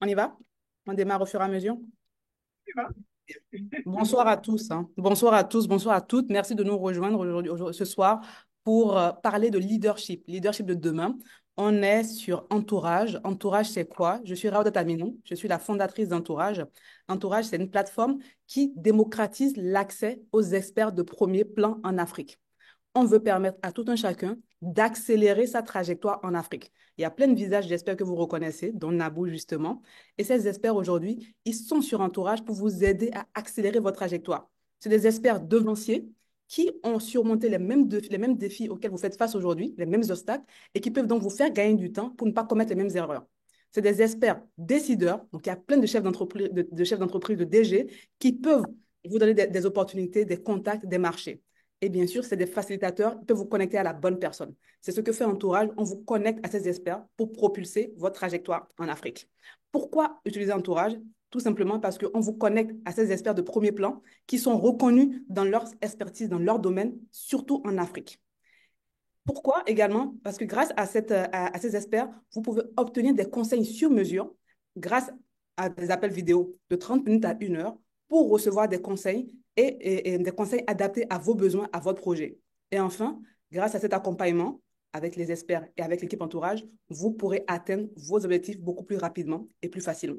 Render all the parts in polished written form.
On y va? On démarre au fur et à mesure. Tu vois. Bonsoir à tous, hein. Bonsoir à tous, bonsoir à toutes. Merci de nous rejoindre ce soir pour parler de leadership, leadership de demain. On est sur Entourage. Entourage, c'est quoi? Je suis Raouda Taminou, je suis la fondatrice d'Entourage. Entourage, c'est une plateforme qui démocratise l'accès aux experts de premier plan en Afrique. On veut permettre à tout un chacun d'accélérer sa trajectoire en Afrique. Il y a plein de visages, j'espère que vous reconnaissez, dont Nabou justement. Et ces experts aujourd'hui, ils sont sur Entourage pour vous aider à accélérer votre trajectoire. C'est des experts devanciers qui ont surmonté les mêmes défis auxquels vous faites face aujourd'hui, les mêmes obstacles, et qui peuvent donc vous faire gagner du temps pour ne pas commettre les mêmes erreurs. C'est des experts décideurs, donc il y a plein de chefs d'entreprise, de chefs d'entreprise, de DG, qui peuvent vous donner des opportunités, des contacts, des marchés. Et bien sûr, c'est des facilitateurs qui peuvent vous connecter à la bonne personne. C'est ce que fait Entourage. On vous connecte à ces experts pour propulser votre trajectoire en Afrique. Pourquoi utiliser Entourage? Tout simplement parce qu'on vous connecte à ces experts de premier plan qui sont reconnus dans leur expertise, dans leur domaine, surtout en Afrique. Pourquoi également? Parce que grâce à ces experts, vous pouvez obtenir des conseils sur mesure grâce à des appels vidéo de 30 minutes à 1 heure pour recevoir des conseils et des conseils adaptés à vos besoins, à votre projet. Et enfin, grâce à cet accompagnement avec les experts et avec l'équipe entourage, vous pourrez atteindre vos objectifs beaucoup plus rapidement et plus facilement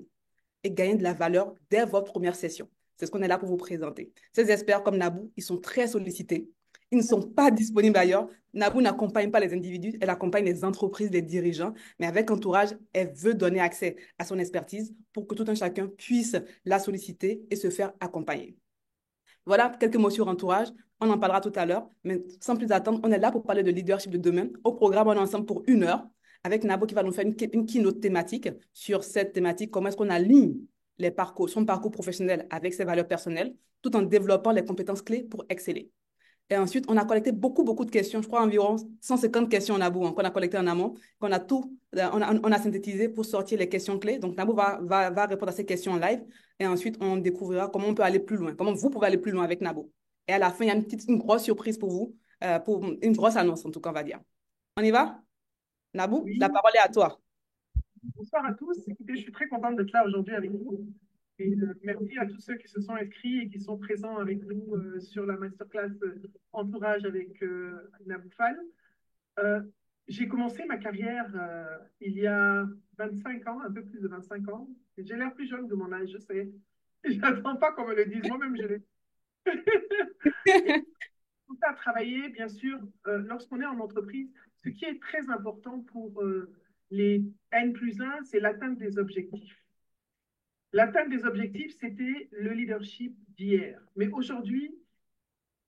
et gagner de la valeur dès votre première session. C'est ce qu'on est là pour vous présenter. Ces experts comme Nabou, ils sont très sollicités. Ils ne sont pas disponibles ailleurs. Nabou n'accompagne pas les individus, elle accompagne les entreprises, les dirigeants, mais avec Entourage, elle veut donner accès à son expertise pour que tout un chacun puisse la solliciter et se faire accompagner. Voilà quelques mots sur Entourage. On en parlera tout à l'heure, mais sans plus attendre, on est là pour parler de leadership de demain. Au programme, on est ensemble pour 1 heure avec Nabo qui va nous faire une keynote thématique sur cette thématique, comment est-ce qu'on aligne son parcours professionnel avec ses valeurs personnelles, tout en développant les compétences clés pour exceller. Et ensuite, on a collecté beaucoup de questions, je crois environ 150 questions en Naboo, hein, qu'on a collectées en amont, qu'on a tout, on a synthétisé pour sortir les questions clés. Donc, Naboo va répondre à ces questions en live et ensuite, on découvrira comment on peut aller plus loin, comment vous pouvez aller plus loin avec Naboo. Et à la fin, il y a une grosse surprise pour vous, pour une grosse annonce en tout cas, on va dire. On y va? Naboo, la Oui, parole est à toi. bonsoir à tous. Écoutez, je suis très contente d'être là aujourd'hui avec vous. Et merci à tous ceux qui se sont inscrits et qui sont présents avec nous sur la masterclass Entourage avec Naboufal. Euh, j'ai commencé ma carrière il y a 25 ans, un peu plus de 25 ans. J'ai l'air plus jeune de mon âge, je sais. Je n'attends pas qu'on me le dise, moi-même je l'ai. Et tout ça à travailler, bien sûr, lorsqu'on est en entreprise, ce qui est très important pour les N+1, c'est l'atteinte des objectifs. L'atteinte des objectifs, c'était le leadership d'hier. Mais aujourd'hui,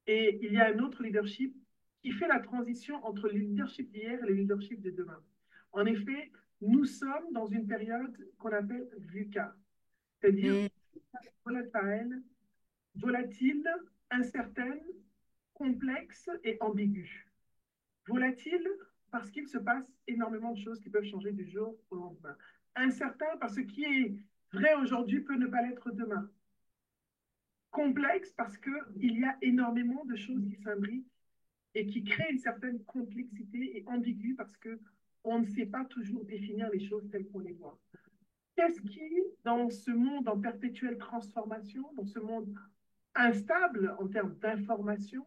et il y a un autre leadership qui fait la transition entre le leadership d'hier et le leadership de demain. En effet, nous sommes dans une période qu'on appelle VUCA, c'est-à-dire Hmm. volatile, volatile, incertaine, complexe et ambiguë. Volatile parce qu'il se passe énormément de choses qui peuvent changer du jour au lendemain. Incertain parce que ce qui est vrai aujourd'hui peut ne pas l'être demain. Complexe parce qu'il y a énormément de choses qui s'imbriquent et qui créent une certaine complexité et ambiguë parce qu'on ne sait pas toujours définir les choses telles qu'on les voit. Qu'est-ce qui, dans ce monde en perpétuelle transformation, dans ce monde instable en termes d'information,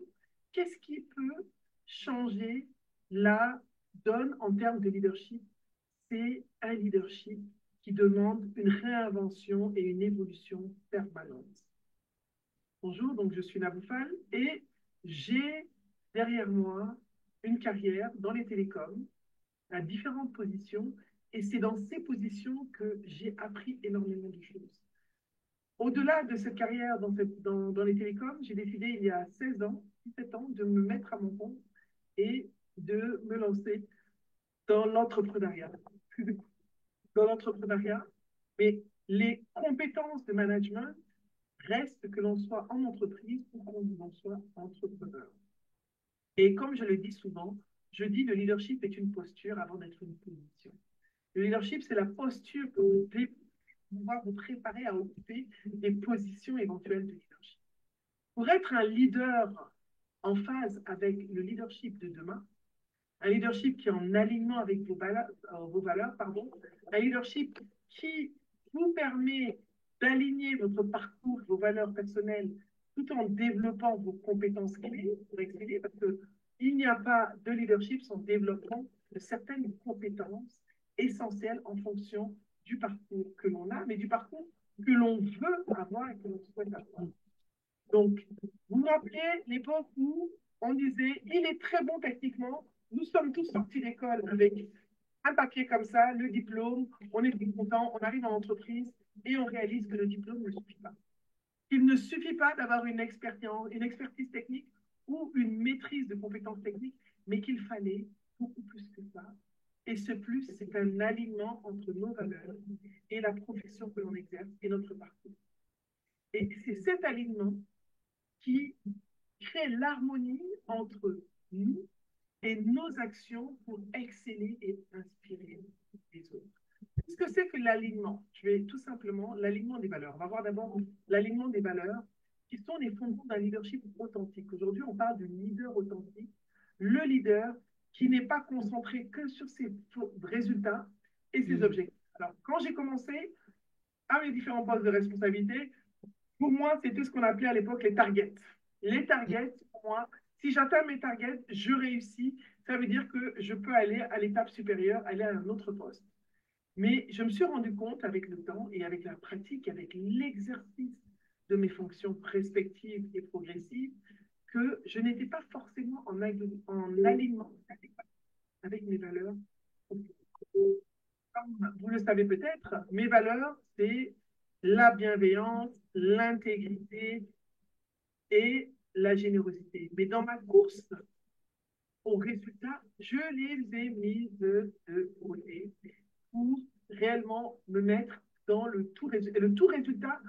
qu'est-ce qui peut changer la donne en termes de leadership? C'est un leadership qui demande une réinvention et une évolution permanente. Bonjour, donc je suis Naboufal et j'ai derrière moi une carrière dans les télécoms à différentes positions et c'est dans ces positions que j'ai appris énormément de choses. Au-delà de cette carrière dans les télécoms, j'ai décidé il y a 16 ans, 17 ans, de me mettre à mon compte et de me lancer dans l'entrepreneuriat. Dans l'entrepreneuriat, mais les compétences de management restent que l'on soit en entreprise ou qu'on en soit entrepreneur. Et comme je le dis souvent, je dis le leadership est une posture avant d'être une position. Le leadership, c'est la posture que vous devez pouvoir vous préparer à occuper des positions éventuelles de leadership. Pour être un leader en phase avec le leadership de demain, un leadership qui est en alignement avec vos valeurs, pardon, un leadership qui vous permet d'aligner votre parcours, vos valeurs personnelles, tout en développant vos compétences clés pour exceller, parce qu'il n'y a pas de leadership sans développement de certaines compétences essentielles en fonction du parcours que l'on a, mais du parcours que l'on veut avoir et que l'on souhaite avoir. Donc, vous vous rappelez l'époque où on disait, il est très bon techniquement, nous sommes tous sortis d'école avec un papier comme ça, le diplôme, on est tout content, on arrive en entreprise et on réalise que le diplôme ne suffit pas. Il ne suffit pas d'avoir une expertise technique ou une maîtrise de compétences techniques, mais qu'il fallait beaucoup plus que ça. Et ce plus, c'est un alignement entre nos valeurs et la profession que l'on exerce et notre parcours. Et c'est cet alignement qui crée l'harmonie entre nous et nos actions pour exceller et inspirer les autres. Qu'est-ce que c'est que l'alignement? Je vais tout simplement l'alignement des valeurs. On va voir d'abord l'alignement des valeurs qui sont les fondements d'un leadership authentique. Aujourd'hui, on parle de leader authentique. Le leader qui n'est pas concentré que sur ses résultats et ses objectifs. Alors, quand j'ai commencé à mes différents postes de responsabilité, pour moi, c'était ce qu'on appelait à l'époque les targets. Les targets, pour moi, si j'atteins mes targets, je réussis. Ça veut dire que je peux aller à l'étape supérieure, aller à un autre poste. Mais je me suis rendu compte avec le temps et avec la pratique, avec l'exercice de mes fonctions respectives et progressives, que je n'étais pas forcément en alignement avec mes valeurs. Comme vous le savez peut-être, mes valeurs, c'est la bienveillance, l'intégrité et la générosité. Mais dans ma course au résultat, je les ai mises de côté pour réellement me mettre dans le tout résultat. Et le tout résultat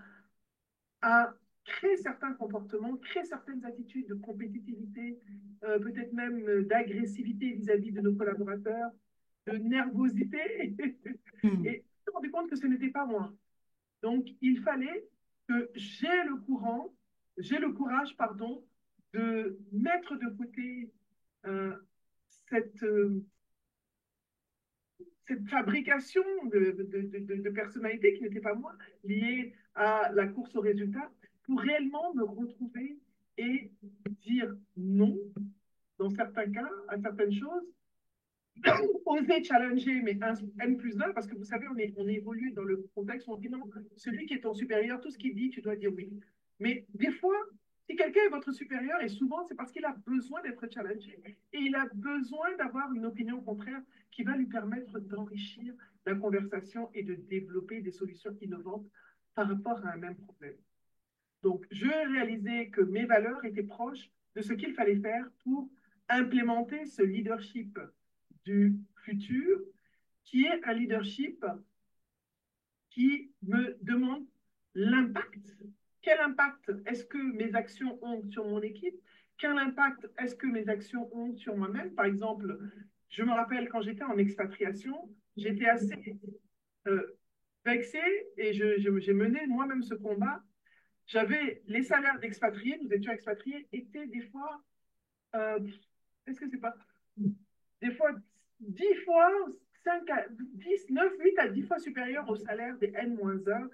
a créé certains comportements, créé certaines attitudes de compétitivité, peut-être même d'agressivité vis-à-vis de nos collaborateurs, de nervosité. Et je me suis rendu compte que ce n'était pas moi. Donc, il fallait que j'ai le courage, pardon, de mettre de côté euh, cette, euh, cette fabrication de personnalité qui n'était pas moi, liée à la course au résultat, pour réellement me retrouver et dire non, dans certains cas, à certaines choses, oser challenger mes N plus 1, parce que vous savez, on évolue dans le contexte où on dit non, celui qui est ton supérieur, tout ce qu'il dit, tu dois dire oui. Mais des fois, si quelqu'un est votre supérieur, et souvent c'est parce qu'il a besoin d'être challengé, et il a besoin d'avoir une opinion contraire qui va lui permettre d'enrichir la conversation et de développer des solutions innovantes par rapport à un même problème. Donc, je réalisais que mes valeurs étaient proches de ce qu'il fallait faire pour implémenter ce leadership du futur, qui est un leadership qui me demande l'impact. Quel impact est-ce que mes actions ont sur mon équipe? Quel impact est-ce que mes actions ont sur moi-même? Par exemple, je me rappelle quand j'étais en expatriation, j'étais assez vexée et j'ai mené moi-même ce combat. J'avais les salaires d'expatriés, nous étions expatriés, étaient des fois, est-ce que c'est pas, des fois 10 fois, 5 à 10, 9, 8 à 10 fois supérieurs au salaire des N-1.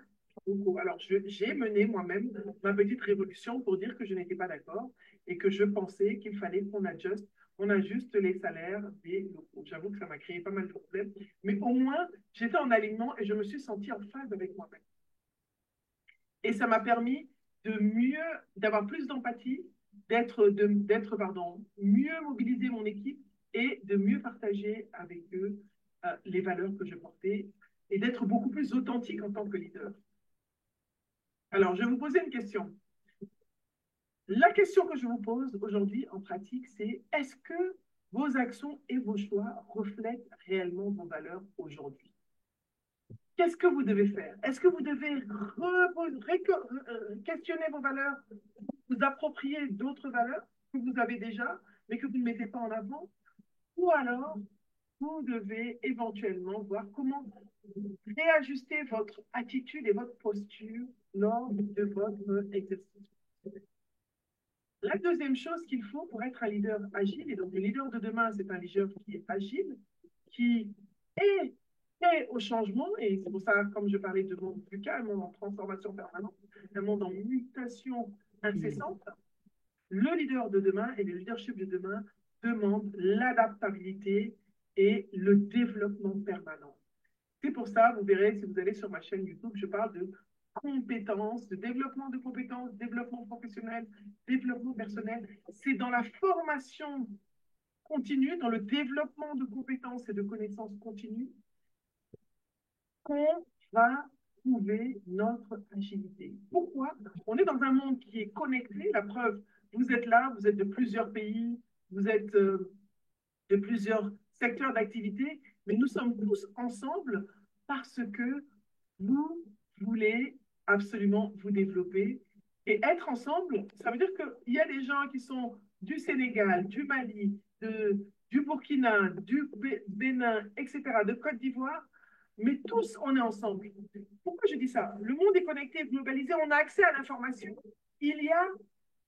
Alors, j'ai mené moi-même ma petite révolution pour dire que je n'étais pas d'accord et que je pensais qu'il fallait on ajuste les salaires des locaux. J'avoue que ça m'a créé pas mal de problèmes, mais au moins, j'étais en alignement et je me suis sentie en phase avec moi-même. Et ça m'a permis de mieux, d'avoir plus d'empathie, mieux mobiliser mon équipe et de mieux partager avec eux les valeurs que je portais et d'être beaucoup plus authentique en tant que leader. Alors, je vais vous poser une question. La question que je vous pose aujourd'hui en pratique, c'est est-ce que vos actions et vos choix reflètent réellement vos valeurs aujourd'hui? Qu'est-ce que vous devez faire? Est-ce que vous devez questionner vos valeurs, vous approprier d'autres valeurs que vous avez déjà, mais que vous ne mettez pas en avant? Ou alors, vous devez éventuellement voir comment réajuster votre attitude et votre posture lors de votre exercice. La deuxième chose qu'il faut pour être un leader agile, et donc le leader de demain, c'est un leader qui est agile, qui est prêt au changement, et c'est pour ça, comme je parlais de monde VUCA, un monde en transformation permanente, un monde en mutation Mhm. incessante, le leader de demain et le leadership de demain demandent l'adaptabilité et le développement permanent. C'est pour ça, vous verrez, si vous allez sur ma chaîne YouTube, je parle de compétences, de compétences, développement professionnel, développement personnel. C'est dans la formation continue, dans le développement de compétences et de connaissances continues, qu'on va trouver notre agilité. Pourquoi? On est dans un monde qui est connecté. La preuve, vous êtes là, vous êtes de plusieurs pays, vous êtes de plusieurs secteurs d'activité, mais nous sommes tous ensemble parce que vous voulez absolument vous développer. Et être ensemble, ça veut dire qu'il y a des gens qui sont du Sénégal, du Mali, du Burkina, du Bénin, etc., de Côte d'Ivoire, mais tous, on est ensemble. Pourquoi je dis ça? Le monde est connecté, globalisé, on a accès à l'information. Il y a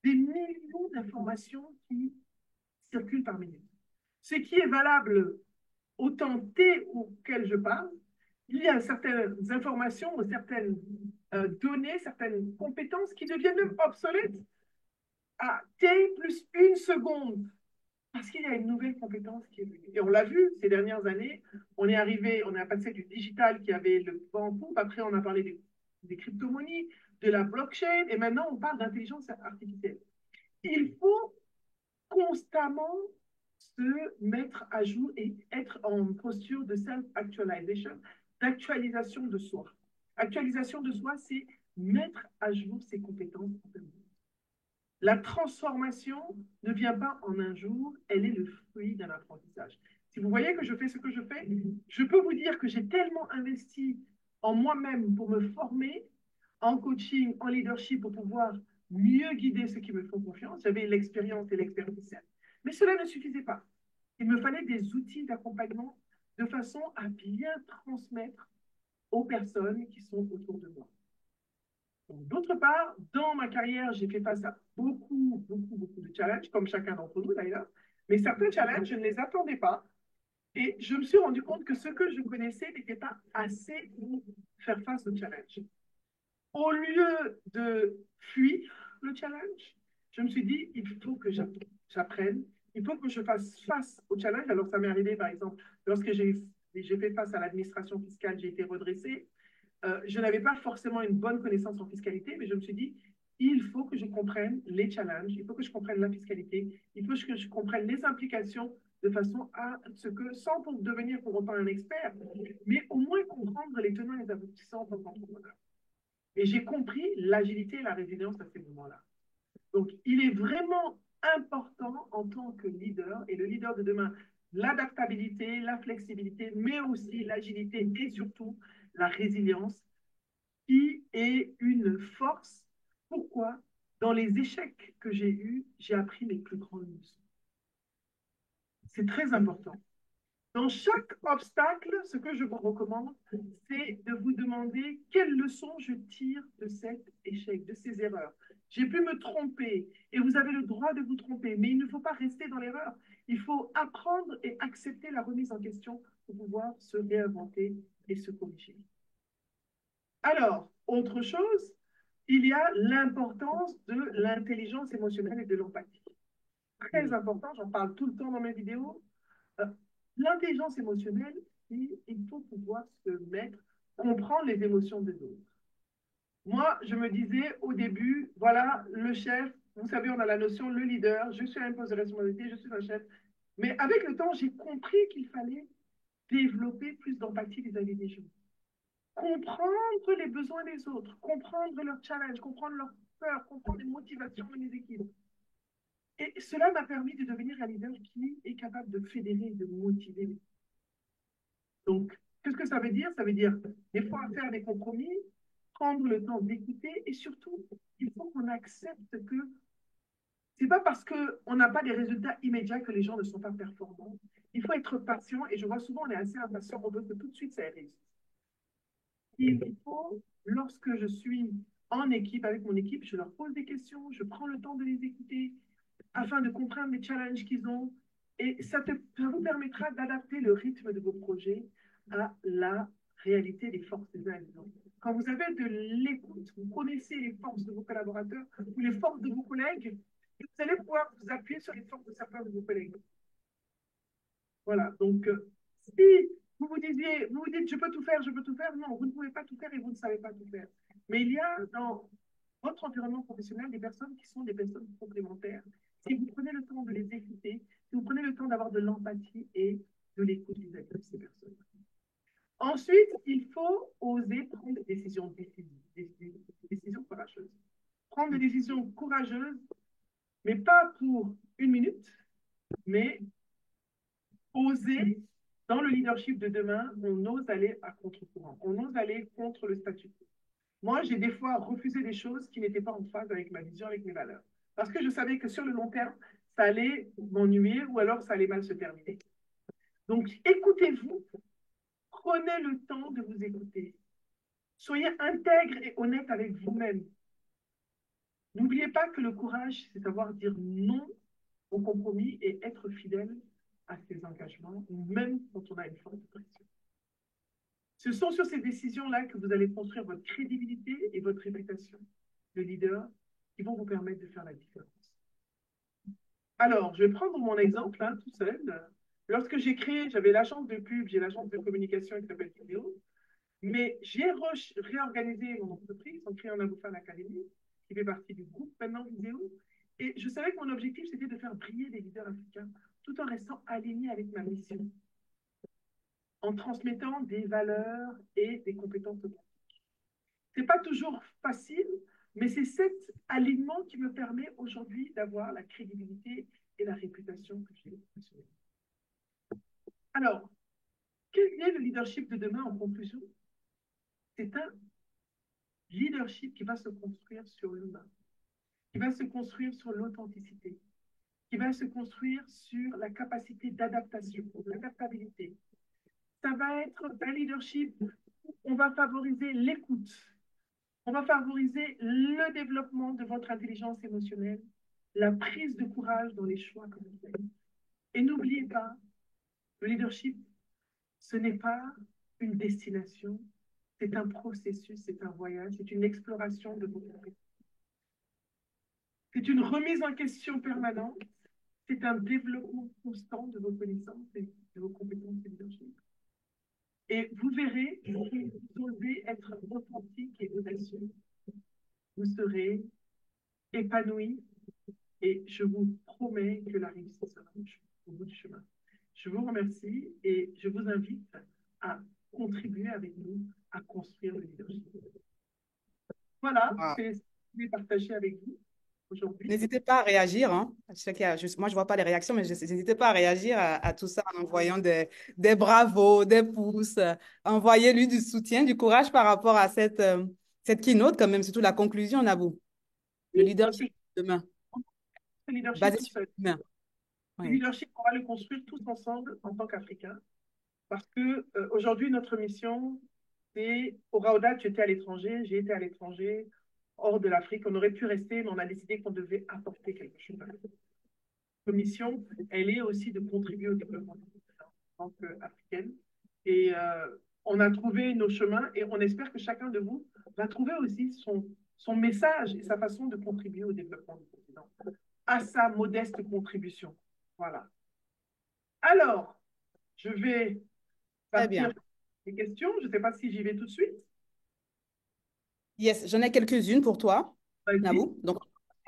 des millions d'informations qui circulent par minute. Ce qui est valable au temps T auquel je parle, il y a certaines informations, certaines données, certaines compétences qui deviennent même obsolètes à T plus une seconde parce qu'il y a une nouvelle compétence qui est venue. Et on l'a vu ces dernières années, on est arrivé, on a passé du digital qui avait le vent en poupe, après on a parlé des crypto-monnaies, de la blockchain, et maintenant on parle d'intelligence artificielle. Il faut constamment se mettre à jour et être en posture de self-actualization, d'actualisation de soi. Actualisation de soi, c'est mettre à jour ses compétences. La transformation ne vient pas en un jour, elle est le fruit d'un apprentissage. Si vous voyez que je fais ce que je fais, je peux vous dire que j'ai tellement investi en moi-même pour me former, en coaching, en leadership, pour pouvoir mieux guider ceux qui me font confiance. J'avais l'expérience et l'expertise. Mais cela ne suffisait pas. Il me fallait des outils d'accompagnement de façon à bien transmettre aux personnes qui sont autour de moi. D'autre part, dans ma carrière, j'ai fait face à beaucoup de challenges, comme chacun d'entre nous d'ailleurs. Mais certains challenges, je ne les attendais pas. Et je me suis rendu compte que ce que je connaissais n'était pas assez pour faire face au challenge. Au lieu de fuir le challenge, je me suis dit, il faut que j'apprenne, il faut que je fasse face au challenge. Alors, ça m'est arrivé, par exemple, lorsque j'ai fait face à l'administration fiscale, j'ai été redressée. Je n'avais pas forcément une bonne connaissance en fiscalité, mais je me suis dit, il faut que je comprenne les challenges, il faut que je comprenne la fiscalité, il faut que je comprenne les implications de façon à ce que, sans pour devenir pour autant un expert, mais au moins comprendre les tenants et les aboutissants en tant qu'entrepreneur. Et j'ai compris l'agilité et la résilience à ces moments-là. Donc, il est vraiment important en tant que leader, et le leader de demain, l'adaptabilité, la flexibilité, mais aussi l'agilité et surtout la résilience qui est une force. Pourquoi? Dans les échecs que j'ai eus, j'ai appris les plus grandes leçons. C'est très important. Dans chaque obstacle, ce que je vous recommande, c'est de vous demander quelles leçons je tire de cet échec, de ces erreurs. J'ai pu me tromper et vous avez le droit de vous tromper, mais il ne faut pas rester dans l'erreur. Il faut apprendre et accepter la remise en question pour pouvoir se réinventer et se corriger. Alors, autre chose, il y a l'importance de l'intelligence émotionnelle et de l'empathie. Très Oui. important, j'en parle tout le temps dans mes vidéos. Euh, L'intelligence émotionnelle, il faut pouvoir se mettre, comprendre les émotions des autres. Moi, je me disais au début, voilà, le chef, vous savez, on a la notion, le leader, je suis un poste de responsabilité, je suis un chef. Mais avec le temps, j'ai compris qu'il fallait développer plus d'empathie vis-à-vis des gens. Comprendre les besoins des autres, comprendre leurs challenges, comprendre leurs peurs, comprendre les motivations de mes équipes. Et cela m'a permis de devenir un leader qui est capable de fédérer et de motiver. Donc, qu'est-ce que ça veut dire? Ça veut dire des fois faire des compromis, prendre le temps d'écouter et surtout, il faut qu'on accepte que c'est pas parce qu'on n'a pas des résultats immédiats que les gens ne sont pas performants. Il faut être patient et je vois souvent on est assez impatient, on veut que tout de suite ça réussisse. Il faut, lorsque je suis en équipe, avec mon équipe, je leur pose des questions, je prends le temps de les écouter afin de comprendre les challenges qu'ils ont. Et ça vous permettra d'adapter le rythme de vos projets à la réalité des forces des uns et des autres. Quand vous avez de l'écoute, vous connaissez les forces de vos collaborateurs ou les forces de vos collègues, et vous allez pouvoir vous appuyer sur les forces de certains de vos collègues. Voilà, donc si vous vous dites, je peux tout faire, non, vous ne pouvez pas tout faire et vous ne savez pas tout faire. Mais il y a dans votre environnement professionnel des personnes qui sont des personnes complémentaires. Si vous prenez le temps de les écouter, si vous prenez le temps d'avoir de l'empathie et de l'écoute vis-à-vis de ces personnes. Ensuite, il faut oser prendre des décisions décisions courageuses. Prendre des décisions courageuses, mais pas pour une minute, mais oser, dans le leadership de demain, on ose aller à contre-courant, on ose aller contre le statut quo. Moi, j'ai des fois refusé des choses qui n'étaient pas en phase avec ma vision, avec mes valeurs. Parce que je savais que sur le long terme, ça allait m'ennuyer ou alors ça allait mal se terminer. Donc, écoutez-vous, prenez le temps de vous écouter. Soyez intègre et honnête avec vous-même. N'oubliez pas que le courage, c'est savoir dire non au compromis et être fidèle à ses engagements, même quand on a une forte pression. Ce sont sur ces décisions-là que vous allez construire votre crédibilité et votre réputation de leader qui vont vous permettre de faire la différence. Alors, je vais prendre mon exemple hein, tout seul. Lorsque j'ai créé, j'avais l'agence de pub, j'ai l'agence de communication qui s'appelle Vidéo, mais j'ai réorganisé mon entreprise en créant la Bouffane Academy, qui fait partie du groupe maintenant Vidéo. Et je savais que mon objectif, c'était de faire briller les leaders africains tout en restant aligné avec ma mission, en transmettant des valeurs et des compétences. Ce n'est pas toujours facile, mais c'est cet alignement qui me permet aujourd'hui d'avoir la crédibilité et la réputation que j'ai. Alors, quel est le leadership de demain en conclusion? C'est un leadership qui va se construire sur l'humain, qui va se construire sur l'authenticité, qui va se construire sur la capacité d'adaptation, l'adaptabilité. Ça va être un leadership où on va favoriser l'écoute, on va favoriser le développement de votre intelligence émotionnelle, la prise de courage dans les choix que vous faites. Et n'oubliez pas, le leadership, ce n'est pas une destination, c'est un processus, c'est un voyage, c'est une exploration de vos compétences. C'est une remise en question permanente, c'est un développement constant de vos connaissances et de vos compétences de leadership. Et vous verrez, si vous osez être authentique et audacieux, vous serez épanoui et je vous promets que la réussite sera au bout du chemin. Je vous remercie et je vous invite à contribuer avec nous à construire le leadership. Voilà, Ah. c'est ce que je voulais partager avec vous aujourd'hui. N'hésitez pas à réagir. Hein. Je sais moi, je ne vois pas les réactions, mais n'hésitez pas à réagir à tout ça en envoyant des bravos, des pouces. Envoyez-lui du soutien, du courage par rapport à cette keynote, quand même, surtout la conclusion, Nabou. Le Oui, parce que leadership demain, le leadership basé tout sur seul. l'humain. Le Oui. leadership, on va le construire tous ensemble en tant qu'Africains. Parce que aujourd'hui, notre mission, c'est au Raoda, tu étais à l'étranger, j'ai été à l'étranger, hors de l'Afrique. On aurait pu rester, mais on a décidé qu'on devait apporter quelque chose. Notre mission, elle est aussi de contribuer au développement en tant qu'Africaine. Et on a trouvé nos chemins et on espère que chacun de vous va trouver aussi son message et sa façon de contribuer au développement du continent, à sa modeste contribution. Voilà. Alors, je vais Très partir bien. des questions. Je ne sais pas si j'y vais tout de suite. Yes, j'en ai quelques-unes pour toi, Vas-y. Nabou. Donc,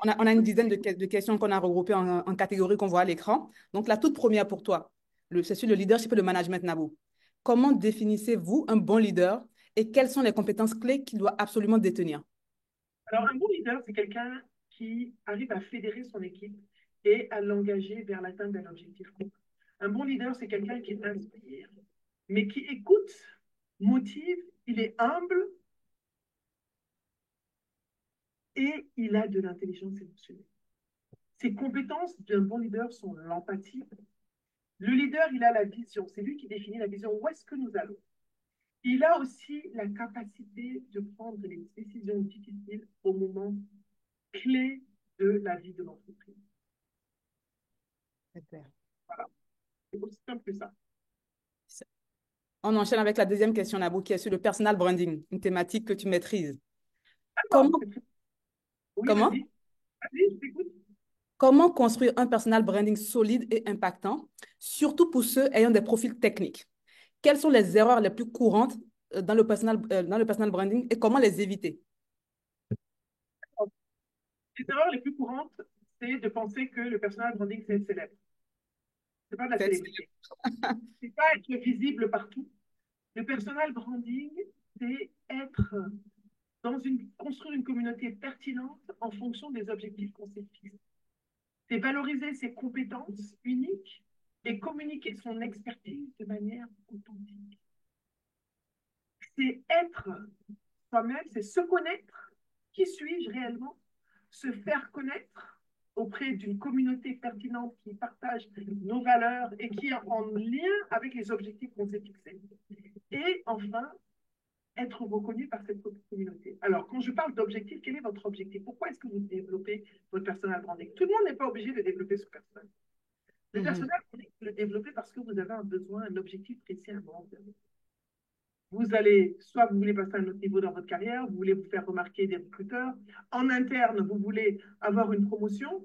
on a une dizaine de questions qu'on a regroupées en catégories qu'on voit à l'écran. Donc, la toute première pour toi, c'est sur le leadership et le management, Nabou. Comment définissez-vous un bon leader et quelles sont les compétences clés qu'il doit absolument détenir? Alors, un bon leader, c'est quelqu'un qui arrive à fédérer son équipe et à l'engager vers l'atteinte d'un objectif commun. Un bon leader, c'est quelqu'un qui inspire, mais qui écoute, motive, il est humble et il a de l'intelligence émotionnelle. Ses compétences d'un bon leader sont l'empathie. Le leader, il a la vision. C'est lui qui définit la vision. Où est-ce que nous allons? Il a aussi la capacité de prendre les décisions difficiles au moment clé de la vie de l'entreprise. Super. Voilà, c'est aussi simple que ça. On enchaîne avec la deuxième question, Nabou, qui est sur le personal branding, une thématique que tu maîtrises. D'accord. Comment, Oui, comment, vas-y. Vas-y, je t'écoute. comment construire un personal branding solide et impactant, surtout pour ceux ayant des profils techniques? Quelles sont les erreurs les plus courantes dans le personal branding et comment les éviter? Les erreurs les plus courantes, c'est de penser que le personal branding, c'est être célèbre. C'est pas de la C'est- célébrité. C'est pas être visible partout. Le personal branding, c'est être construire une communauté pertinente en fonction des objectifs qu'on s'est fixés. C'est valoriser ses compétences uniques et communiquer son expertise de manière authentique. C'est être soi-même, c'est se connaître. Qui suis-je réellement? Se faire connaître auprès d'une communauté pertinente qui partage nos valeurs et qui est en lien avec les objectifs qu'on s'est fixés. Et enfin, être reconnu par cette communauté. Alors, quand je parle d'objectif, quel est votre objectif? Pourquoi est-ce que vous développez votre personal branding? Tout le monde n'est pas obligé de développer ce personnel. Le Mhm. personnel branding, vous le développez parce que vous avez un besoin, un objectif précis à un moment donné. Vous allez, soit vous voulez passer à un autre niveau dans votre carrière, vous voulez vous faire remarquer des recruteurs. En interne, vous voulez avoir une promotion,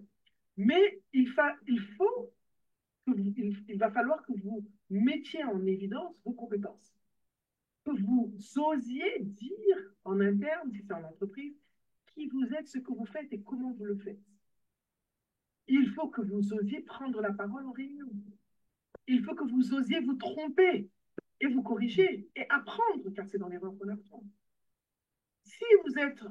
mais il va falloir que vous mettiez en évidence vos compétences, que vous osiez dire en interne, si c'est en entreprise, qui vous êtes, ce que vous faites et comment vous le faites. Il faut que vous osiez prendre la parole en réunion. Il faut que vous osiez vous tromper et vous corriger et apprendre, car c'est dans l'erreur qu'on apprend. Si vous êtes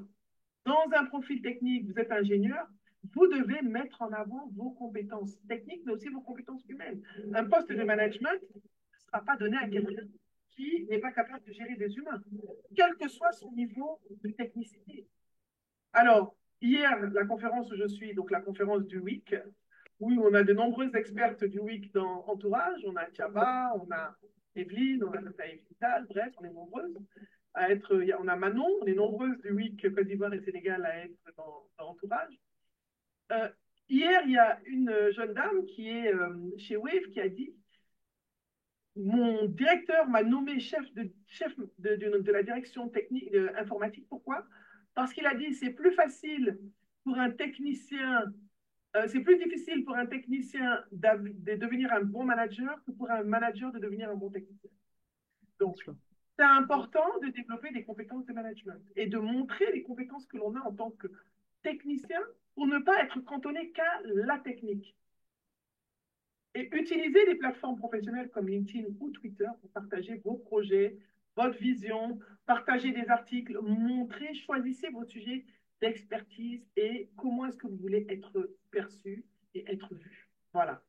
dans un profil technique, vous êtes ingénieur, vous devez mettre en avant vos compétences techniques, mais aussi vos compétences humaines. Un poste de management ne sera pas donné à quelqu'un qui n'est pas capable de gérer des humains, quel que soit son niveau de technicité. Alors, hier, la conférence où je suis, donc la conférence du WIC, où on a de nombreuses expertes du WIC dans Entourage, on a Tiaba, on a Evelyne, on a Nathalie Vital, bref, on est nombreuses à être, on a Manon, on est nombreuses du WIC Côte d'Ivoire et Sénégal à être dans Entourage. Euh, Hier, il y a une jeune dame qui est chez Wave qui a dit mon directeur m'a nommé chef de la direction technique informatique. Pourquoi? Parce qu'il a dit c'est plus facile pour un technicien, c'est plus difficile pour un technicien de devenir un bon manager que pour un manager de devenir un bon technicien. Donc, c'est important de développer des compétences de management et de montrer les compétences que l'on a en tant que technicien pour ne pas être cantonné qu'à la technique. Et utilisez des plateformes professionnelles comme LinkedIn ou Twitter pour partager vos projets, votre vision, partager des articles, montrer, choisissez vos sujets d'expertise et comment est-ce que vous voulez être perçu et être vu. Voilà.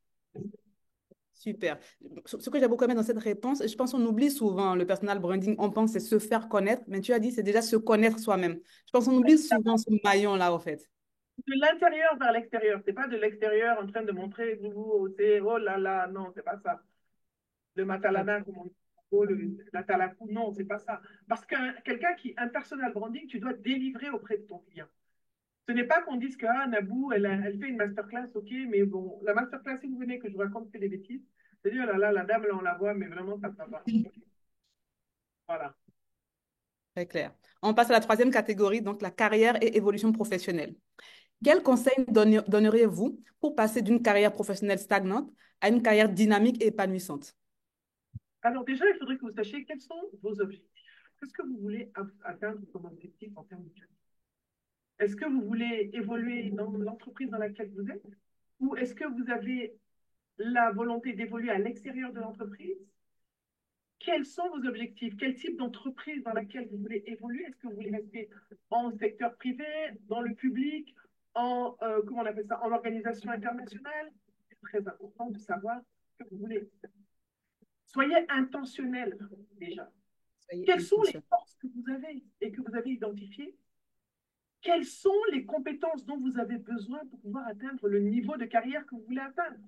Super. Ce que j'ai beaucoup aimé dans cette réponse, je pense qu'on oublie souvent le personal branding, on pense que c'est se faire connaître, mais tu as dit c'est déjà se connaître soi-même. Je pense qu'on oublie souvent ce maillon-là, en fait. De l'intérieur vers l'extérieur. C'est pas de l'extérieur en train de montrer, c'est oh là là, non, c'est pas ça. Le matalana, comme on dit, la talakou, non, c'est pas ça. Parce un personal branding, tu dois délivrer auprès de ton client. Ce n'est pas qu'on dise que ah, Nabou, elle fait une masterclass, ok, mais bon, la masterclass, si vous venez que je vous raconte que des bêtises, c'est dire, oh là là, la dame, là, on la voit, mais vraiment, ça ne va pas. Voilà. Très clair. On passe à la troisième catégorie, donc la carrière et évolution professionnelle. Quels conseils donneriez-vous pour passer d'une carrière professionnelle stagnante à une carrière dynamique et épanouissante? Alors déjà, il faudrait que vous sachiez quels sont vos objectifs. Qu'est-ce que vous voulez atteindre comme objectif en termes de carrière? Est-ce que vous voulez évoluer dans l'entreprise dans laquelle vous êtes? Ou est-ce que vous avez la volonté d'évoluer à l'extérieur de l'entreprise? Quels sont vos objectifs? Quel type d'entreprise dans laquelle vous voulez évoluer? Est-ce que vous voulez rester en secteur privé, dans le public, comment on appelle ça, en organisation internationale? C'est très important de savoir ce que vous voulez. Soyez intentionnel déjà. Soyez Quelles sont les intentionnel. forces que vous avez et que vous avez identifiées? Quelles sont les compétences dont vous avez besoin pour pouvoir atteindre le niveau de carrière que vous voulez atteindre?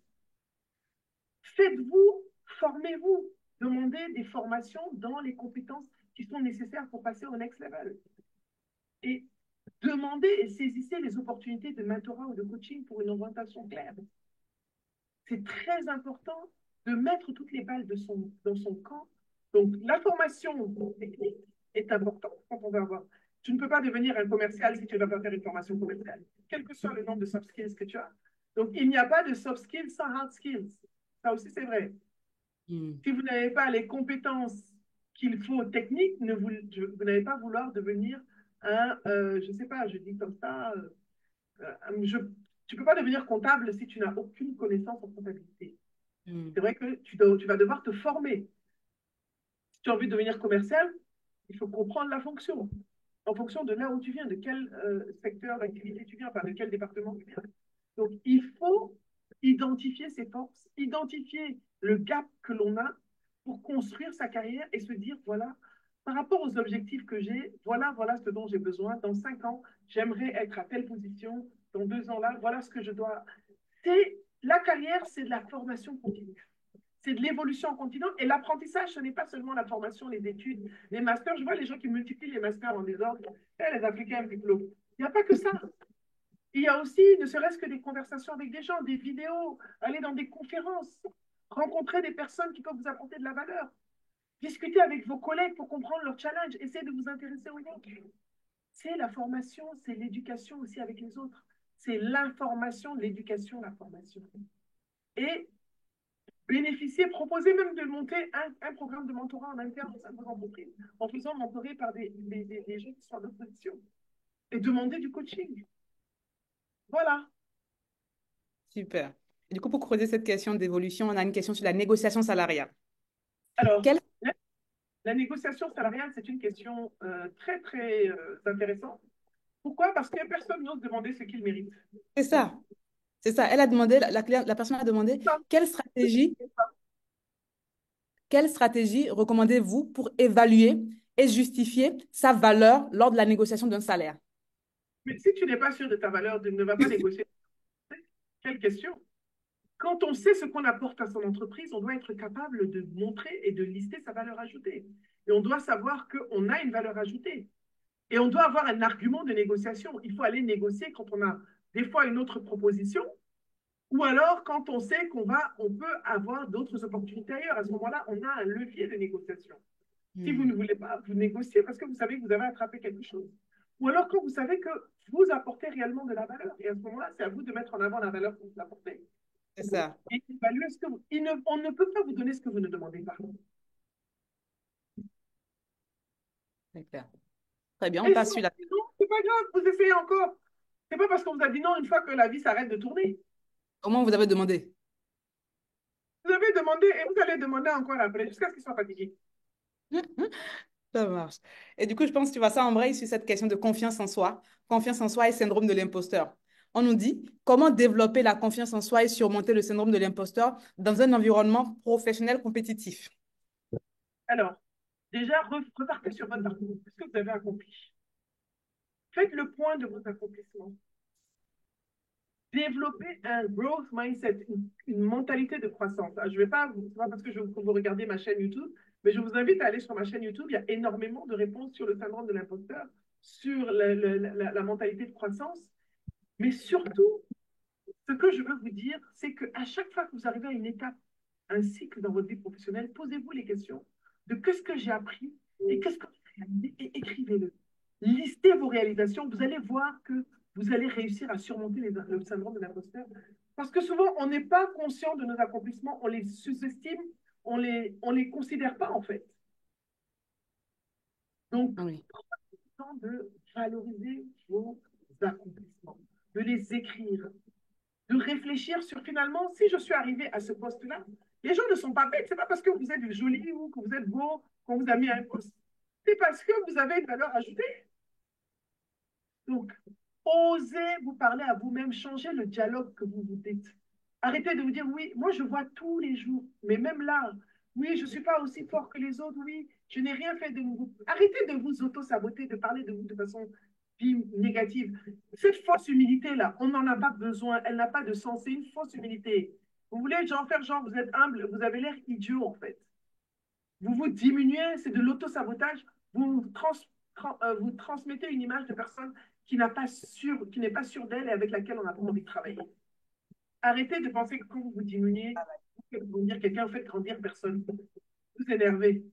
Faites-vous, formez-vous, demandez des formations dans les compétences qui sont nécessaires pour passer au next level. Et demandez et saisissez les opportunités de mentorat ou de coaching pour une orientation claire. C'est très important de mettre toutes les balles dans son camp Donc, la formation technique est importante quand on veut avoir. Tu ne peux pas devenir un commercial si tu ne vas pas faire une formation commerciale, quel que soit le nombre de soft skills que tu as. Donc, il n'y a pas de soft skills sans hard skills. Ça aussi, c'est vrai. Hmm. Si vous n'avez pas les compétences qu'il faut techniques, vous n'allez pas vouloir devenir je ne sais pas, je dis comme ça, tu ne peux pas devenir comptable si tu n'as aucune connaissance en comptabilité. Hmm. C'est vrai que tu vas devoir te former. Si tu as envie de devenir commercial, il faut comprendre la fonction, en fonction de là où tu viens, de quel secteur d'activité tu viens, enfin de quel département tu viens. Donc, il faut identifier ses forces, identifier le gap que l'on a pour construire sa carrière et se dire, voilà, par rapport aux objectifs que j'ai, voilà ce dont j'ai besoin. Dans 5 ans, j'aimerais être à telle position. Dans 2 ans là, voilà ce que je dois. La carrière, c'est de la formation continue. C'est de l'évolution en continu. Et l'apprentissage, ce n'est pas seulement la formation, les études, les masters. Je vois les gens qui multiplient les masters en désordre. Les Africains, diplôme. Il n'y a pas que ça. Il y a aussi, ne serait-ce que des conversations avec des gens, des vidéos, aller dans des conférences, rencontrer des personnes qui peuvent vous apporter de la valeur, discuter avec vos collègues pour comprendre leurs challenges, essayer de vous intéresser aux autres. C'est la formation, c'est l'éducation aussi avec les autres. C'est l'information, l'éducation, la formation. Et bénéficier, proposer même de monter un programme de mentorat en interne au sein de vos entreprises, en faisant mentorer par des gens qui sont en opposition. Et demander du coaching. Voilà. Super. Et du coup, pour creuser cette question d'évolution, on a une question sur la négociation salariale. Alors, Quelle... la négociation salariale, c'est une question très, très intéressante. Pourquoi? Parce que personne n'ose demander ce qu'il mérite. C'est ça. C'est ça. Elle a demandé, la personne a demandé quelle stratégie recommandez-vous pour évaluer et justifier sa valeur lors de la négociation d'un salaire? Mais si tu n'es pas sûr de ta valeur, ne va pas négocier. Quelle question? Quand on sait ce qu'on apporte à son entreprise, on doit être capable de montrer et de lister sa valeur ajoutée. Et on doit savoir qu'on a une valeur ajoutée. Et on doit avoir un argument de négociation. Il faut aller négocier quand on a des fois une autre proposition, ou alors quand on sait on peut avoir d'autres opportunités ailleurs. À ce moment-là, on a un levier de négociation. Si vous Hmm. ne voulez pas, vous négociez parce que vous savez que vous avez attrapé quelque chose. Ou alors quand vous savez que vous apportez réellement de la valeur. Et à ce moment-là, c'est à vous de mettre en avant la valeur que vous apportez. C'est ça. Et évaluer ce que on ne peut pas vous donner ce que vous ne demandez pas. C'est clair. Très bien, on Et si passe on sur la... dit non, c'est pas grave, vous essayez encore. C'est pas parce qu'on vous a dit non une fois que la vie s'arrête de tourner. Comment vous avez demandé? Vous avez demandé et vous allez demander encore après jusqu'à ce qu'ils soient fatigués. Ça marche. Et du coup, je pense que tu vas ça embrayer sur cette question de confiance en soi. Confiance en soi et syndrome de l'imposteur. On nous dit comment développer la confiance en soi et surmonter le syndrome de l'imposteur dans un environnement professionnel compétitif. Alors, déjà, repartez sur votre parcours. Qu'est-ce que vous avez accompli? Faites le point de vos accomplissements. Développer un growth mindset, une mentalité de croissance. Ah, je vais pas, c'est pas parce que vous regardez ma chaîne YouTube, mais je vous invite à aller sur ma chaîne YouTube. Il y a énormément de réponses sur le syndrome de l'imposteur, sur la mentalité de croissance. Mais surtout, ce que je veux vous dire, c'est qu'à chaque fois que vous arrivez à une étape, un cycle dans votre vie professionnelle, posez-vous les questions de qu'est-ce que j'ai appris et qu'est-ce que j'ai réalisé et écrivez-le. Listez vos réalisations, vous allez voir que vous allez réussir à surmonter le syndrome de l'imposteur. Parce que souvent, on n'est pas conscient de nos accomplissements, on les sous-estime, on les considère pas en fait. Donc, Ah oui. prenez le temps de valoriser vos accomplissements, de les écrire, de réfléchir sur finalement, si je suis arrivé à ce poste-là, les gens ne sont pas bêtes. C'est pas parce que vous êtes joli ou que vous êtes beau qu'on vous a mis à un poste. C'est parce que vous avez une valeur ajoutée. Donc, osez vous parler à vous-même, changez le dialogue que vous vous dites. Arrêtez de vous dire, oui, moi je vois tous les jours, mais même là, oui, je ne suis pas aussi fort que les autres, oui, je n'ai rien fait de nouveau. Arrêtez de vous auto-saboter, de parler de vous de façon négative. Cette fausse humilité-là, on n'en a pas besoin, elle n'a pas de sens, c'est une fausse humilité. Vous voulez genre faire genre, vous êtes humble, vous avez l'air idiot en fait. Vous vous diminuez, c'est de l'auto-sabotage, vous transmettez une image de personne qui n'est pas sûre d'elle et avec laquelle on n'a pas envie de travailler. Arrêtez de penser que quand vous vous diminuez, vous dire quelqu'un fait grandir personne. Vous énervez.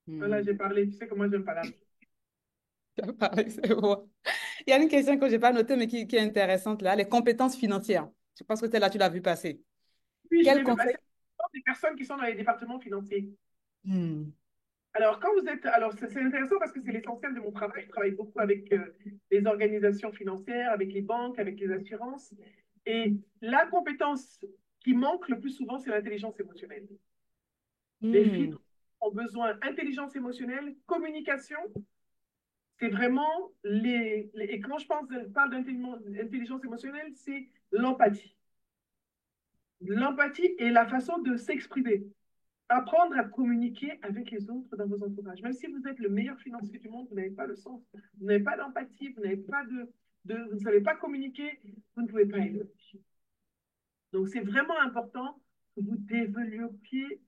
Voilà, Hmm. j'ai parlé. Tu sais comment j'aime parler. C'est bon. Il y a une question que je n'ai pas notée, mais qui est intéressante là, les compétences financières. Je pense que celle-là, tu l'as vu passer. Oui, je Quel l'ai vu conseil? passer. Des personnes qui sont dans les départements financiers. Hmm. Alors, quand vous êtes. Alors, c'est intéressant parce que c'est l'essentiel de mon travail. Je travaille beaucoup avec les organisations financières, avec les banques, avec les assurances. Et la compétence qui manque le plus souvent, c'est l'intelligence émotionnelle. Les Hmm. filles ont besoin d'intelligence émotionnelle, communication. C'est vraiment et quand parle d'intelligence émotionnelle, c'est l'empathie. L'empathie est la façon de s'exprimer. Apprendre à communiquer avec les autres dans vos entourages. Même si vous êtes le meilleur financier du monde, vous n'avez pas le sens, vous n'avez pas d'empathie, vous n'avez pas vous ne savez pas communiquer, vous ne pouvez pas aider. Donc, c'est vraiment important que vous développiez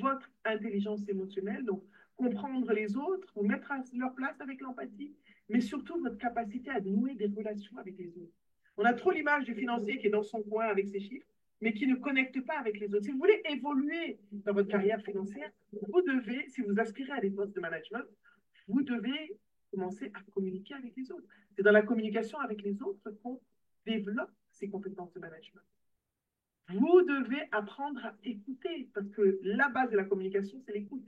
votre intelligence émotionnelle, donc comprendre les autres, vous mettre à leur place avec l'empathie, mais surtout votre capacité à nouer des relations avec les autres. On a trop l'image du financier qui est dans son coin avec ses chiffres, mais qui ne connecte pas avec les autres. Si vous voulez évoluer dans votre carrière financière, vous devez, si vous aspirez à des postes de management, vous devez commencer à communiquer avec les autres. C'est dans la communication avec les autres qu'on développe ces compétences de management. Vous devez apprendre à écouter, parce que la base de la communication, c'est l'écoute.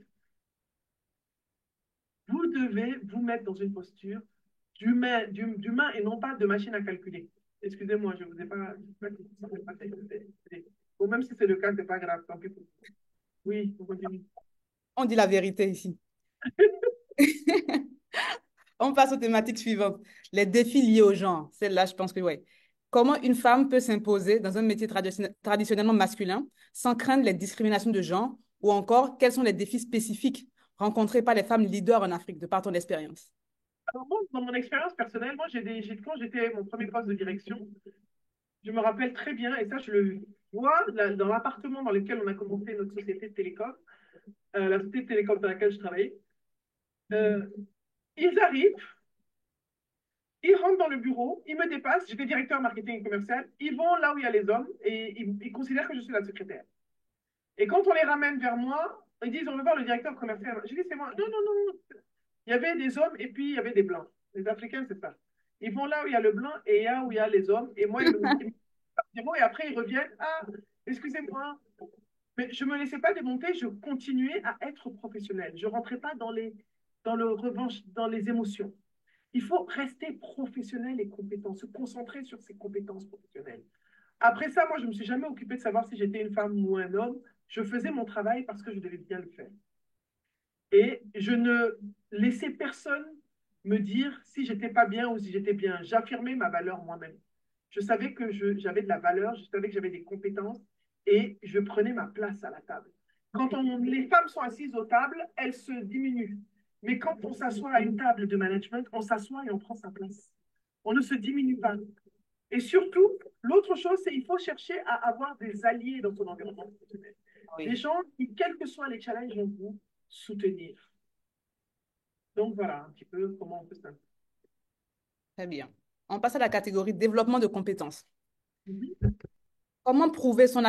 Vous devez vous mettre dans une posture d'humain et non pas de machine à calculer. Excusez-moi, je ne vous ai pas, bon, même si c'est le cas, ce n'est pas grave, tant pis pour vous. Oui, on continue. On dit la vérité ici. On passe aux thématiques suivantes. Les défis liés au genre. Celle-là, je pense que oui. Comment une femme peut s'imposer dans un métier traditionnellement masculin sans craindre les discriminations de genre ou encore quels sont les défis spécifiques rencontrés par les femmes leaders en Afrique de par ton expérience? Alors moi, dans mon expérience personnelle, moi, quand j'étais mon premier poste de direction, je me rappelle très bien, et ça, je le vois dans l'appartement dans lequel on a commencé notre société de télécom, la société de télécom dans laquelle je travaillais. Euh, Ils arrivent, ils rentrent dans le bureau, ils me dépassent, j'étais directeur marketing et commercial, ils vont là où il y a les hommes et ils considèrent que je suis la secrétaire. Et quand on les ramène vers moi, ils disent on veut voir le directeur commercial. Je dis c'est moi. Non, non, non. Il y avait des hommes et puis il y avait des blancs. Les Africains, c'est ça. Ils vont là où il y a le blanc et là où il y a les hommes. Et moi, et après, ils reviennent. Ah, excusez-moi. Mais je ne me laissais pas démonter, je continuais à être professionnel. Je ne rentrais pas dans les émotions. Il faut rester professionnel et compétent, se concentrer sur ses compétences professionnelles. Après ça, moi, je ne me suis jamais occupée de savoir si j'étais une femme ou un homme. Je faisais mon travail parce que je devais bien le faire. Et je ne laissais personne me dire si j'étais pas bien ou si j'étais bien. J'affirmais ma valeur moi-même. Je savais que j'avais de la valeur, je savais que j'avais des compétences et je prenais ma place à la table. Les femmes sont assises aux tables, elles se diminuent. Mais quand on s'assoit à une table de management, on s'assoit et on prend sa place. On ne se diminue pas. Et surtout, l'autre chose, c'est qu'il faut chercher à avoir des alliés dans son environnement professionnel. Des Oui, gens qui, quels que soient les challenges, vont vous soutenir. Donc voilà un petit peu comment on peut ça. très bien. On passe à la catégorie développement de compétences. Mhm. Comment prouver son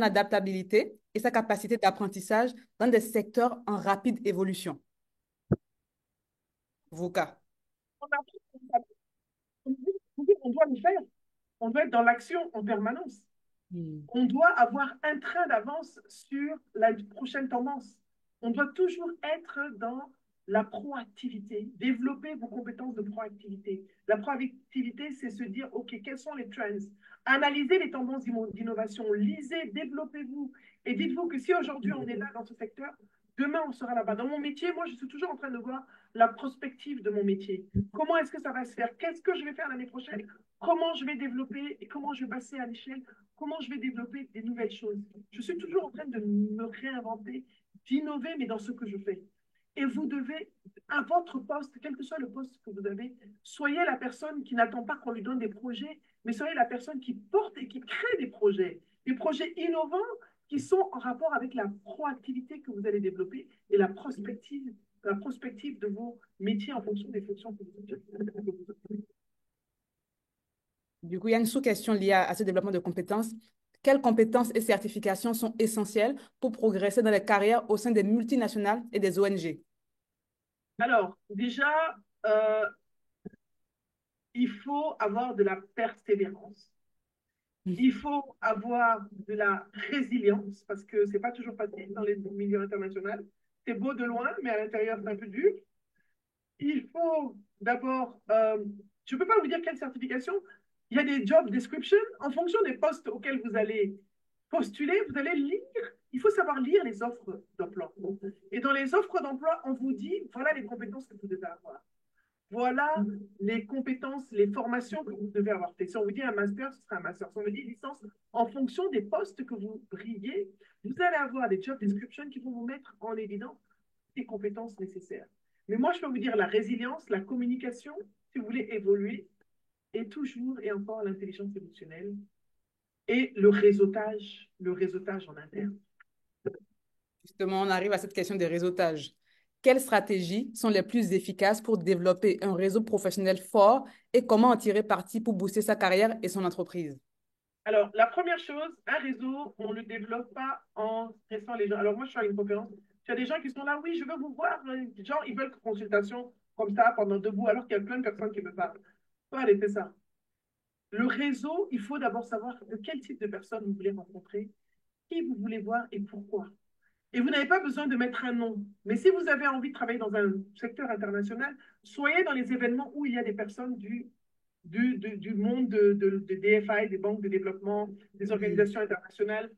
adaptabilité et sa capacité d'apprentissage dans des secteurs en rapide évolution? VUCA. On apprend, on doit le faire. On doit être dans l'action en permanence. Hmm. On doit avoir un train d'avance sur la prochaine tendance. On doit toujours être dans la proactivité, développer vos compétences de proactivité. La proactivité, c'est se dire, OK, quels sont les trends? Analysez les tendances d'innovation, lisez, développez-vous. Et dites-vous que si aujourd'hui on est là dans ce secteur, demain on sera là-bas. Dans mon métier, moi, je suis toujours en train de voir la prospective de mon métier. Comment est-ce que ça va se faire? Qu'est-ce que je vais faire l'année prochaine? Comment je vais développer et comment je vais passer à l'échelle? Comment je vais développer des nouvelles choses? Je suis toujours en train de me réinventer, d'innover, mais dans ce que je fais. Et vous devez, à votre poste, quel que soit le poste que vous avez, soyez la personne qui n'attend pas qu'on lui donne des projets, mais soyez la personne qui porte et qui crée des projets innovants qui sont en rapport avec la proactivité que vous allez développer et la prospective de vos métiers en fonction des fonctions que vous occupez. Du coup, il y a une sous-question liée à ce développement de compétences. Quelles compétences et certifications sont essentielles pour progresser dans les carrières au sein des multinationales et des ONG? Alors, déjà, euh, il faut avoir de la persévérance. Il faut avoir de la résilience parce que c'est pas toujours facile dans les milieux internationaux. C'est beau de loin, mais à l'intérieur, c'est un peu dur. Il faut d'abord, je ne peux pas vous dire quelle certification. Il y a des job descriptions en fonction des postes auxquels vous allez postuler. Vous allez lire. Il faut savoir lire les offres d'emploi. Et dans les offres d'emploi, on vous dit voilà les compétences que vous devez avoir. Voilà les compétences, les formations que vous devez avoir fait. Si on vous dit un master, ce sera un master. Si on vous dit licence, en fonction des postes que vous brillez, vous allez avoir des job descriptions qui vont vous mettre en évidence les compétences nécessaires. Mais moi, je peux vous dire la résilience, la communication, si vous voulez évoluer, et toujours et encore l'intelligence émotionnelle et le réseautage en interne. Justement, on arrive à cette question des réseautages. Quelles stratégies sont les plus efficaces pour développer un réseau professionnel fort et comment en tirer parti pour booster sa carrière et son entreprise? Alors, la première chose, un réseau, on ne le développe pas en stressant les gens. Alors, moi, je suis à une conférence, tu as des gens qui sont là, oui, je veux vous voir. Genre, ils veulent une consultation comme ça pendant debout, alors qu'il y a plein de personnes qui me parlent. Faut arrêter ça. Le réseau, il faut d'abord savoir de quel type de personnes vous voulez rencontrer, qui vous voulez voir et pourquoi. Et vous n'avez pas besoin de mettre un nom. Mais si vous avez envie de travailler dans un secteur international, soyez dans les événements où il y a des personnes du monde de DFI, des banques de développement, des Mhm. organisations internationales,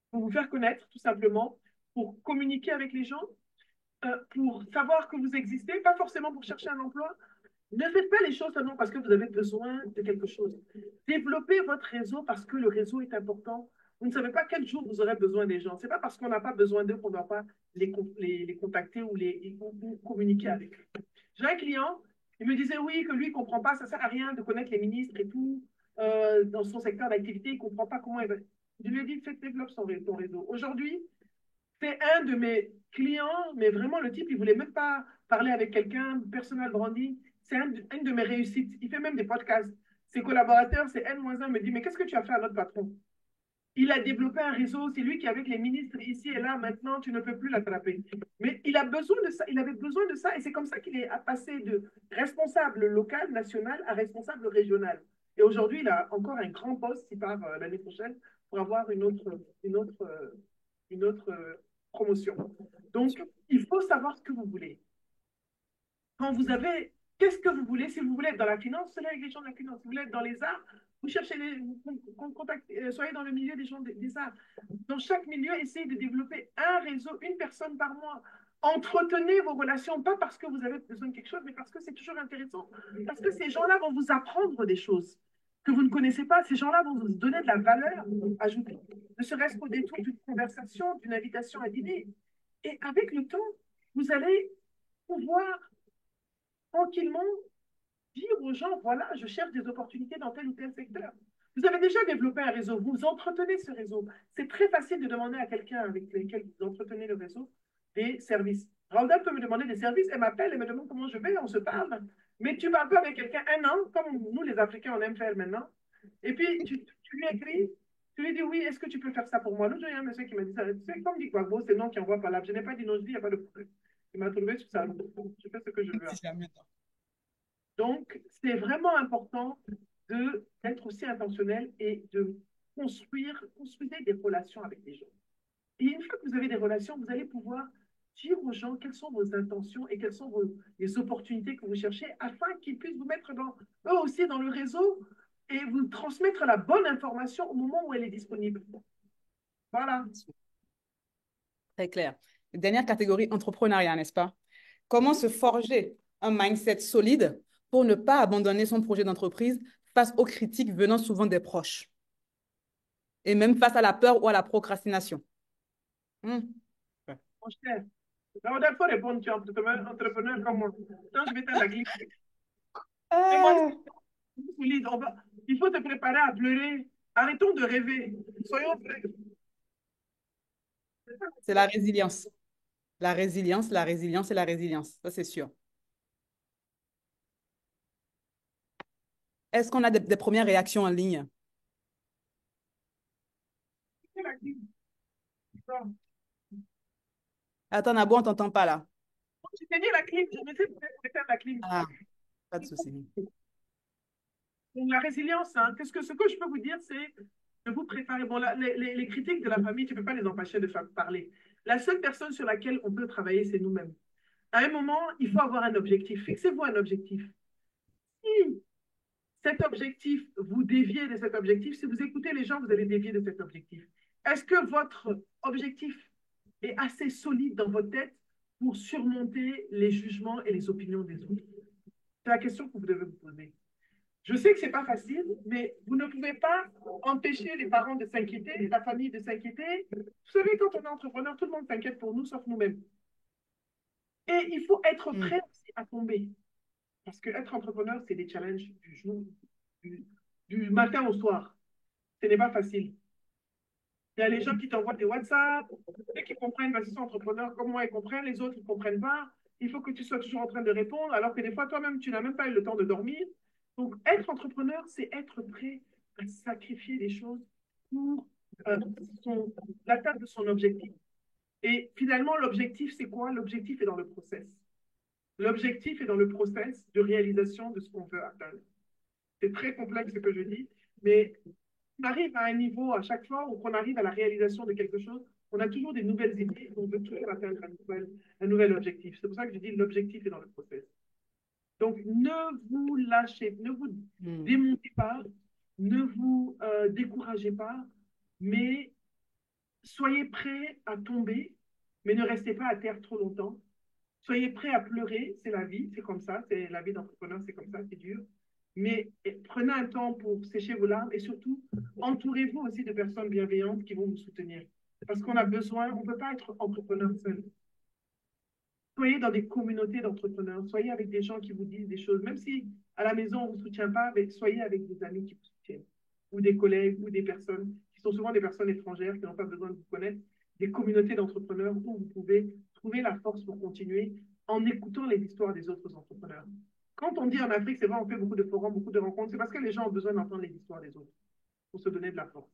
pour vous faire connaître, tout simplement, pour communiquer avec les gens, pour savoir que vous existez, pas forcément pour chercher un emploi. Ne faites pas les choses seulement parce que vous avez besoin de quelque chose. Développez votre réseau parce que le réseau est important. Vous ne savez pas quel jour vous aurez besoin des gens. Ce n'est pas parce qu'on n'a pas besoin d'eux qu'on ne doit pas les contacter ou communiquer avec eux. J'ai un client, il me disait oui, que lui, il ne comprend pas, ça ne sert à rien de connaître les ministres et tout dans son secteur d'activité, il ne comprend pas comment il va. Je lui ai dit, fais, développe ton réseau. Aujourd'hui, c'est un de mes clients, mais vraiment le type, il ne voulait même pas parler avec quelqu'un, personal branding. C'est une de mes réussites. Il fait même des podcasts. Ses collaborateurs, c'est N-1, me dit, mais qu'est-ce que tu as fait à notre patron? Il a développé un réseau, c'est lui qui est avec les ministres ici et là, maintenant, tu ne peux plus l'attraper. Mais il a besoin de ça, il avait besoin de ça, et c'est comme ça qu'il est passé de responsable local, national, à responsable régional. Et aujourd'hui, il a encore un grand poste, il part l'année prochaine, pour avoir une autre promotion. Donc, il faut savoir ce que vous voulez. Quand vous avez, qu'est-ce que vous voulez? Si vous voulez être dans la finance, c'est avec les gens de la finance. Si vous voulez être dans les arts, vous cherchez soyez dans le milieu des gens des arts. Dans chaque milieu, essayez de développer un réseau, une personne par mois. Entretenez vos relations, pas parce que vous avez besoin de quelque chose, mais parce que c'est toujours intéressant. Parce que ces gens-là vont vous apprendre des choses que vous ne connaissez pas. Ces gens-là vont vous donner de la valeur ajoutée, ne serait-ce qu'au détour d'une conversation, d'une invitation à dîner. Et avec le temps, vous allez pouvoir tranquillement dire aux gens, voilà, je cherche des opportunités dans tel ou tel secteur. Vous avez déjà développé un réseau, vous entretenez ce réseau. C'est très facile de demander à quelqu'un avec lequel vous entretenez le réseau des services. Randa peut me demander des services, elle m'appelle, elle me demande comment je vais, on se parle. Mais tu ne parles pas avec quelqu'un un an, comme nous les Africains, on aime faire maintenant. Et puis, tu lui écris, tu lui dis, oui, est-ce que tu peux faire ça pour moi? L'autre jour, il y a un monsieur qui m'a dit ça. Tu sais, comme dit quoi, gros, c'est non qui envoie par là. Je n'ai pas dit non, je dis, il n'y a pas de problème. Il m'a trouvé sur ça. Je fais ce que je veux. Si jamais. Donc, c'est vraiment important d'être aussi intentionnel et de construire des relations avec les gens. Et une fois que vous avez des relations, vous allez pouvoir dire aux gens quelles sont vos intentions et quelles sont les opportunités que vous cherchez afin qu'ils puissent vous mettre eux aussi dans le réseau et vous transmettre la bonne information au moment où elle est disponible. Voilà. Très clair. Dernière catégorie, entrepreneuriat, n'est-ce pas? Comment se forger un mindset solide pour ne pas abandonner son projet d'entreprise face aux critiques venant souvent des proches et même face à la peur ou à la procrastination? Hmm. Ouais. Mon cher, là, il faut répondre, tu es entrepreneur comme moi. Quand je vais à la clinique, et moi, Ah, solide. Il faut te préparer à pleurer. Arrêtons de rêver. Soyons vrais. c'est la résilience. La résilience, la résilience et la résilience. Ça, c'est sûr. Est-ce qu'on a des premières réactions en ligne? Attends, Nabo, on t'entend pas là. J'éteignais la clim, je me suis pour éteindre la clim. Ah, pas de souci. Donc, la résilience, hein, ce que je peux vous dire, c'est de vous préparer. Bon, les critiques de la famille, tu ne peux pas les empêcher de faire parler. La seule personne sur laquelle on peut travailler, c'est nous-mêmes. À un moment, il faut avoir un objectif. Fixez-vous un objectif. Si cet objectif, vous déviez de cet objectif, si vous écoutez les gens, vous allez dévier de cet objectif. Est-ce que votre objectif est assez solide dans votre tête pour surmonter les jugements et les opinions des autres? C'est la question que vous devez vous poser. Je sais que ce n'est pas facile, mais vous ne pouvez pas empêcher les parents de s'inquiéter, la famille de s'inquiéter. Vous savez, quand on est entrepreneur, tout le monde s'inquiète pour nous, sauf nous-mêmes. Et il faut être Hmm. prêt aussi à tomber. Parce que être entrepreneur, c'est des challenges du jour, du, du matin au soir. Ce n'est pas facile. Il y a les gens qui t'envoient des WhatsApp, ceux qui comprennent, parce qu'ils sont entrepreneurs comme moi, ils comprennent, les autres, ils ne comprennent pas. Il faut que tu sois toujours en train de répondre, alors que des fois, toi-même, tu n'as même pas eu le temps de dormir. Donc, être entrepreneur, c'est être prêt à sacrifier des choses pour euh, l'atteinte de son objectif. Et finalement, l'objectif, c'est quoi? L'objectif est dans le process. L'objectif est dans le process de réalisation de ce qu'on veut atteindre. C'est très complexe ce que je dis, mais on arrive à un niveau à chaque fois où on arrive à la réalisation de quelque chose, on a toujours des nouvelles idées, on veut toujours atteindre un nouvel objectif. C'est pour ça que je dis l'objectif est dans le process. Donc, ne vous lâchez, ne vous Hmm. démontez pas, ne vous découragez pas, mais soyez prêts à tomber, mais ne restez pas à terre trop longtemps. Soyez prêts à pleurer, c'est la vie, c'est comme ça, c'est la vie d'entrepreneur, c'est comme ça, c'est dur. Mais prenez un temps pour sécher vos larmes et surtout, entourez-vous aussi de personnes bienveillantes qui vont vous soutenir. Parce qu'on a besoin, on ne peut pas être entrepreneur seul. Soyez dans des communautés d'entrepreneurs, soyez avec des gens qui vous disent des choses, même si à la maison on ne vous soutient pas, mais soyez avec des amis qui vous soutiennent, ou des collègues, ou des personnes qui sont souvent des personnes étrangères qui n'ont pas besoin de vous connaître, des communautés d'entrepreneurs où vous pouvez trouver la force pour continuer en écoutant les histoires des autres entrepreneurs. Quand on dit en Afrique, c'est vrai, on fait beaucoup de forums, beaucoup de rencontres, c'est parce que les gens ont besoin d'entendre les histoires des autres pour se donner de la force.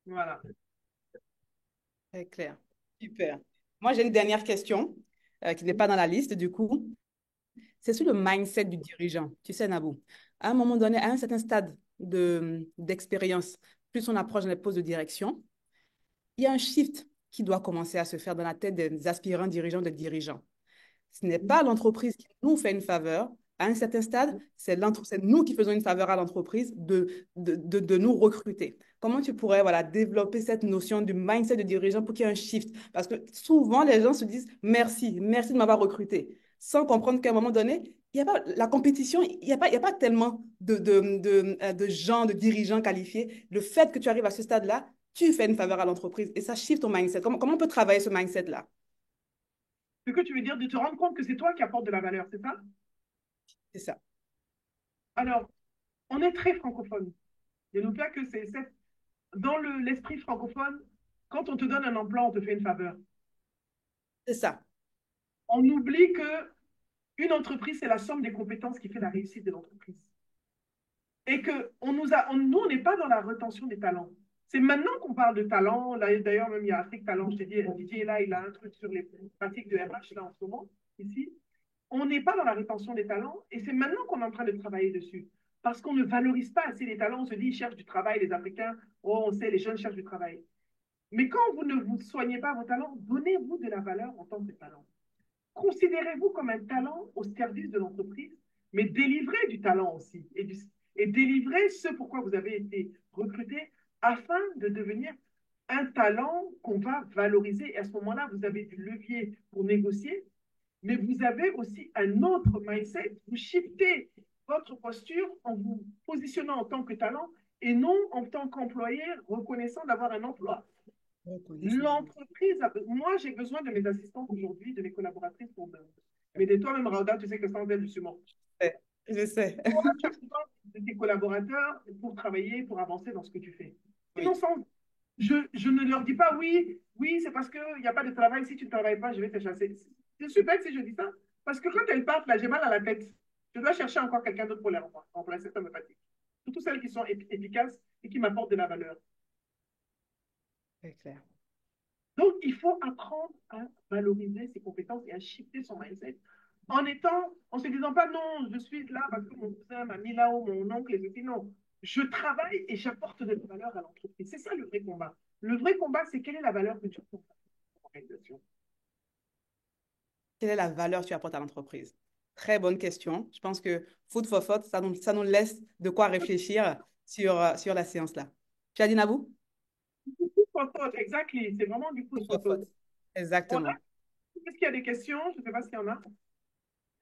Voilà. Très clair. Super. Moi, j'ai une dernière question qui n'est pas dans la liste, du coup. C'est sur le mindset du dirigeant. Tu sais, Nabou, à un moment donné, à un certain stade d'expérience, plus on approche dans les postes de direction, il y a un shift qui doit commencer à se faire dans la tête des aspirants dirigeants, des dirigeants. Ce n'est pas l'entreprise qui nous fait une faveur. À un certain stade, c'est nous qui faisons une faveur à l'entreprise de nous recruter. Comment tu pourrais voilà, développer cette notion du mindset de dirigeant pour qu'il y ait un shift? Parce que souvent, les gens se disent merci, merci de m'avoir recruté, sans comprendre qu'à un moment donné, il n'y a pas la compétition, il y a pas tellement de gens, de dirigeants qualifiés. Le fait que tu arrives à ce stade-là, tu fais une faveur à l'entreprise et ça shift ton mindset. Comment on peut travailler ce mindset-là? Ce que tu veux dire, de te rendre compte que c'est toi qui apportes de la valeur, c'est ça? C'est ça. Alors, on est très francophone. Il y a pas que dans l'esprit francophone, quand on te donne un emploi, on te fait une faveur. C'est ça. On oublie que une entreprise, c'est la somme des compétences qui fait la réussite de l'entreprise. Et que nous, on n'est pas dans la retention des talents. C'est maintenant qu'on parle de talent. D'ailleurs, même il y a Afrique Talent. Je t'ai dit, Didier, là, il a un truc sur les pratiques de RH, là, en ce moment, ici. On n'est pas dans la rétention des talents. Et c'est maintenant qu'on est en train de travailler dessus. Parce qu'on ne valorise pas assez les talents. On se dit, ils cherchent du travail, les Africains. Oh, on sait, les jeunes cherchent du travail. Mais quand vous ne vous soignez pas vos talents, donnez-vous de la valeur en tant que talent. Considérez-vous comme un talent au service de l'entreprise, mais délivrez du talent aussi et délivrez ce pourquoi vous avez été recruté afin de devenir un talent qu'on va valoriser. Et à ce moment-là, vous avez du levier pour négocier, mais vous avez aussi un autre mindset. Vous shiftez votre posture en vous positionnant en tant que talent et non en tant qu'employé reconnaissant d'avoir un emploi. Reconnaissance. L'entreprise, moi, j'ai besoin de mes assistantes aujourd'hui, de mes collaboratrices pour m'aider. Toi-même, Rauda, tu sais que sans elles, je suis morte. Je sais. Toi, tu as besoin de tes collaborateurs pour travailler, pour avancer dans ce que tu fais. Sinon, Oui. je ne leur dis pas oui, oui, c'est parce qu'il n'y a pas de travail. Si tu ne travailles pas, je vais te chasser. Je suis bête si je dis ça. Parce que quand elles partent, là, j'ai mal à la tête. Je dois chercher encore quelqu'un d'autre pour les remplacer. Ça me fatigue. Surtout celles qui sont efficaces et qui m'apportent de la valeur. Très clair. Donc, il faut apprendre à valoriser ses compétences et à shifter son mindset en se disant pas non, je suis là parce que mon cousin m'a mis là ou mon oncle et ceci. Non, je travaille et j'apporte de la valeur à l'entreprise. C'est ça le vrai combat. Le vrai combat, c'est quelle est la valeur que tu apportes à l'organisation. Quelle est la valeur que tu apportes à l'entreprise? Très bonne question. Je pense que Food for Thought, ça nous laisse de quoi réfléchir sur la séance là. Tu as dit Nabou? Food for thought, exactly. C'est vraiment du food Food for for thought. Thought. On a, Exactement. est-ce qu'il y a des questions? Je ne sais pas s'il y en a. Non,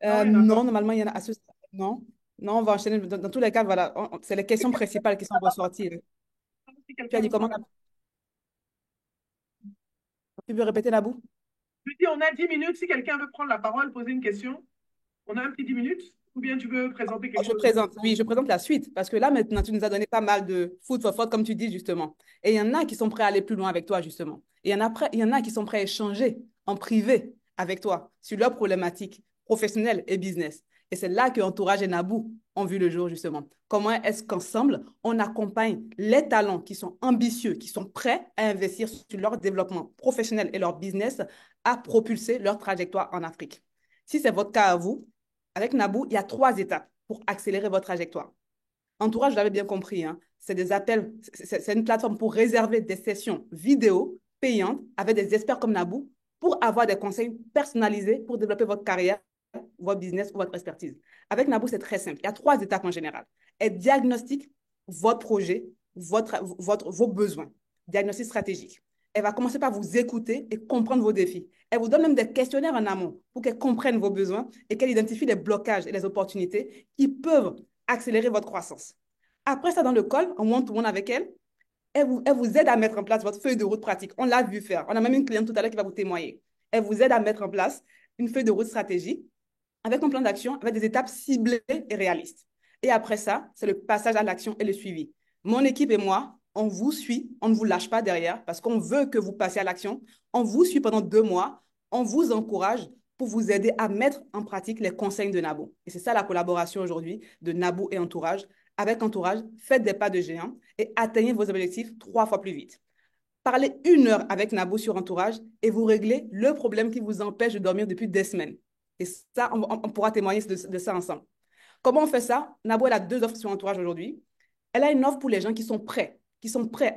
il n'y en a pas. Non, normalement, il y en a à ce stade. Non. Non, on va enchaîner. Dans tous les cas, voilà, c'est les questions principales qui sont ressorties. Si Tu as quelqu'un dit veut comment? prendre la Tu peux répéter Nabou? Je dis, on a 10 minutes. Si quelqu'un veut prendre la parole, poser une question, on a un petit 10 minutes. Ou bien tu veux présenter quelque Je chose? présente, oui, je présente la suite parce que là maintenant, tu nous as donné pas mal de food for thought, comme tu dis justement. Et il y en a qui sont prêts à aller plus loin avec toi, justement. Et il y en a qui sont prêts à échanger en privé avec toi sur leurs problématiques professionnelles et business. Et c'est là que Entourage et Naboo ont vu le jour, justement. Comment est-ce qu'ensemble, on accompagne les talents qui sont ambitieux, qui sont prêts à investir sur leur développement professionnel et leur business, à propulser leur trajectoire en Afrique. Si c'est votre cas à vous, avec Naboo, il y a 3 étapes pour accélérer votre trajectoire. Entourage, je l'avais bien compris, hein, c'est des appels, c'est une plateforme pour réserver des sessions vidéo payantes avec des experts comme Naboo pour avoir des conseils personnalisés pour développer votre carrière, votre business ou votre expertise. Avec Naboo, c'est très simple. Il y a 3 étapes en général. Elle diagnostique votre projet, vos besoins. Diagnostic stratégique. Elle va commencer par vous écouter et comprendre vos défis. Elle vous donne même des questionnaires en amont pour qu'elle comprenne vos besoins et qu'elle identifie les blocages et les opportunités qui peuvent accélérer votre croissance. Après ça, dans le call, en one-to-one avec elle, elle vous aide à mettre en place votre feuille de route pratique. On l'a vu faire. On a même une cliente tout à l'heure qui va vous témoigner. Elle vous aide à mettre en place une feuille de route stratégique avec un plan d'action, avec des étapes ciblées et réalistes. Et après ça, c'est le passage à l'action et le suivi. Mon équipe et moi, on vous suit, on ne vous lâche pas derrière parce qu'on veut que vous passiez à l'action. On vous suit pendant 2 mois, on vous encourage pour vous aider à mettre en pratique les conseils de Nabo. Et c'est ça la collaboration aujourd'hui de Nabo et Entourage. Avec Entourage, faites des pas de géant et atteignez vos objectifs 3 fois plus vite. Parlez 1 heure avec Nabo sur Entourage et vous réglez le problème qui vous empêche de dormir depuis des semaines. Et ça, on pourra témoigner de ça ensemble. Comment on fait ça? Nabo, elle a 2 offres sur Entourage aujourd'hui. Elle a une offre pour les gens qui sont prêts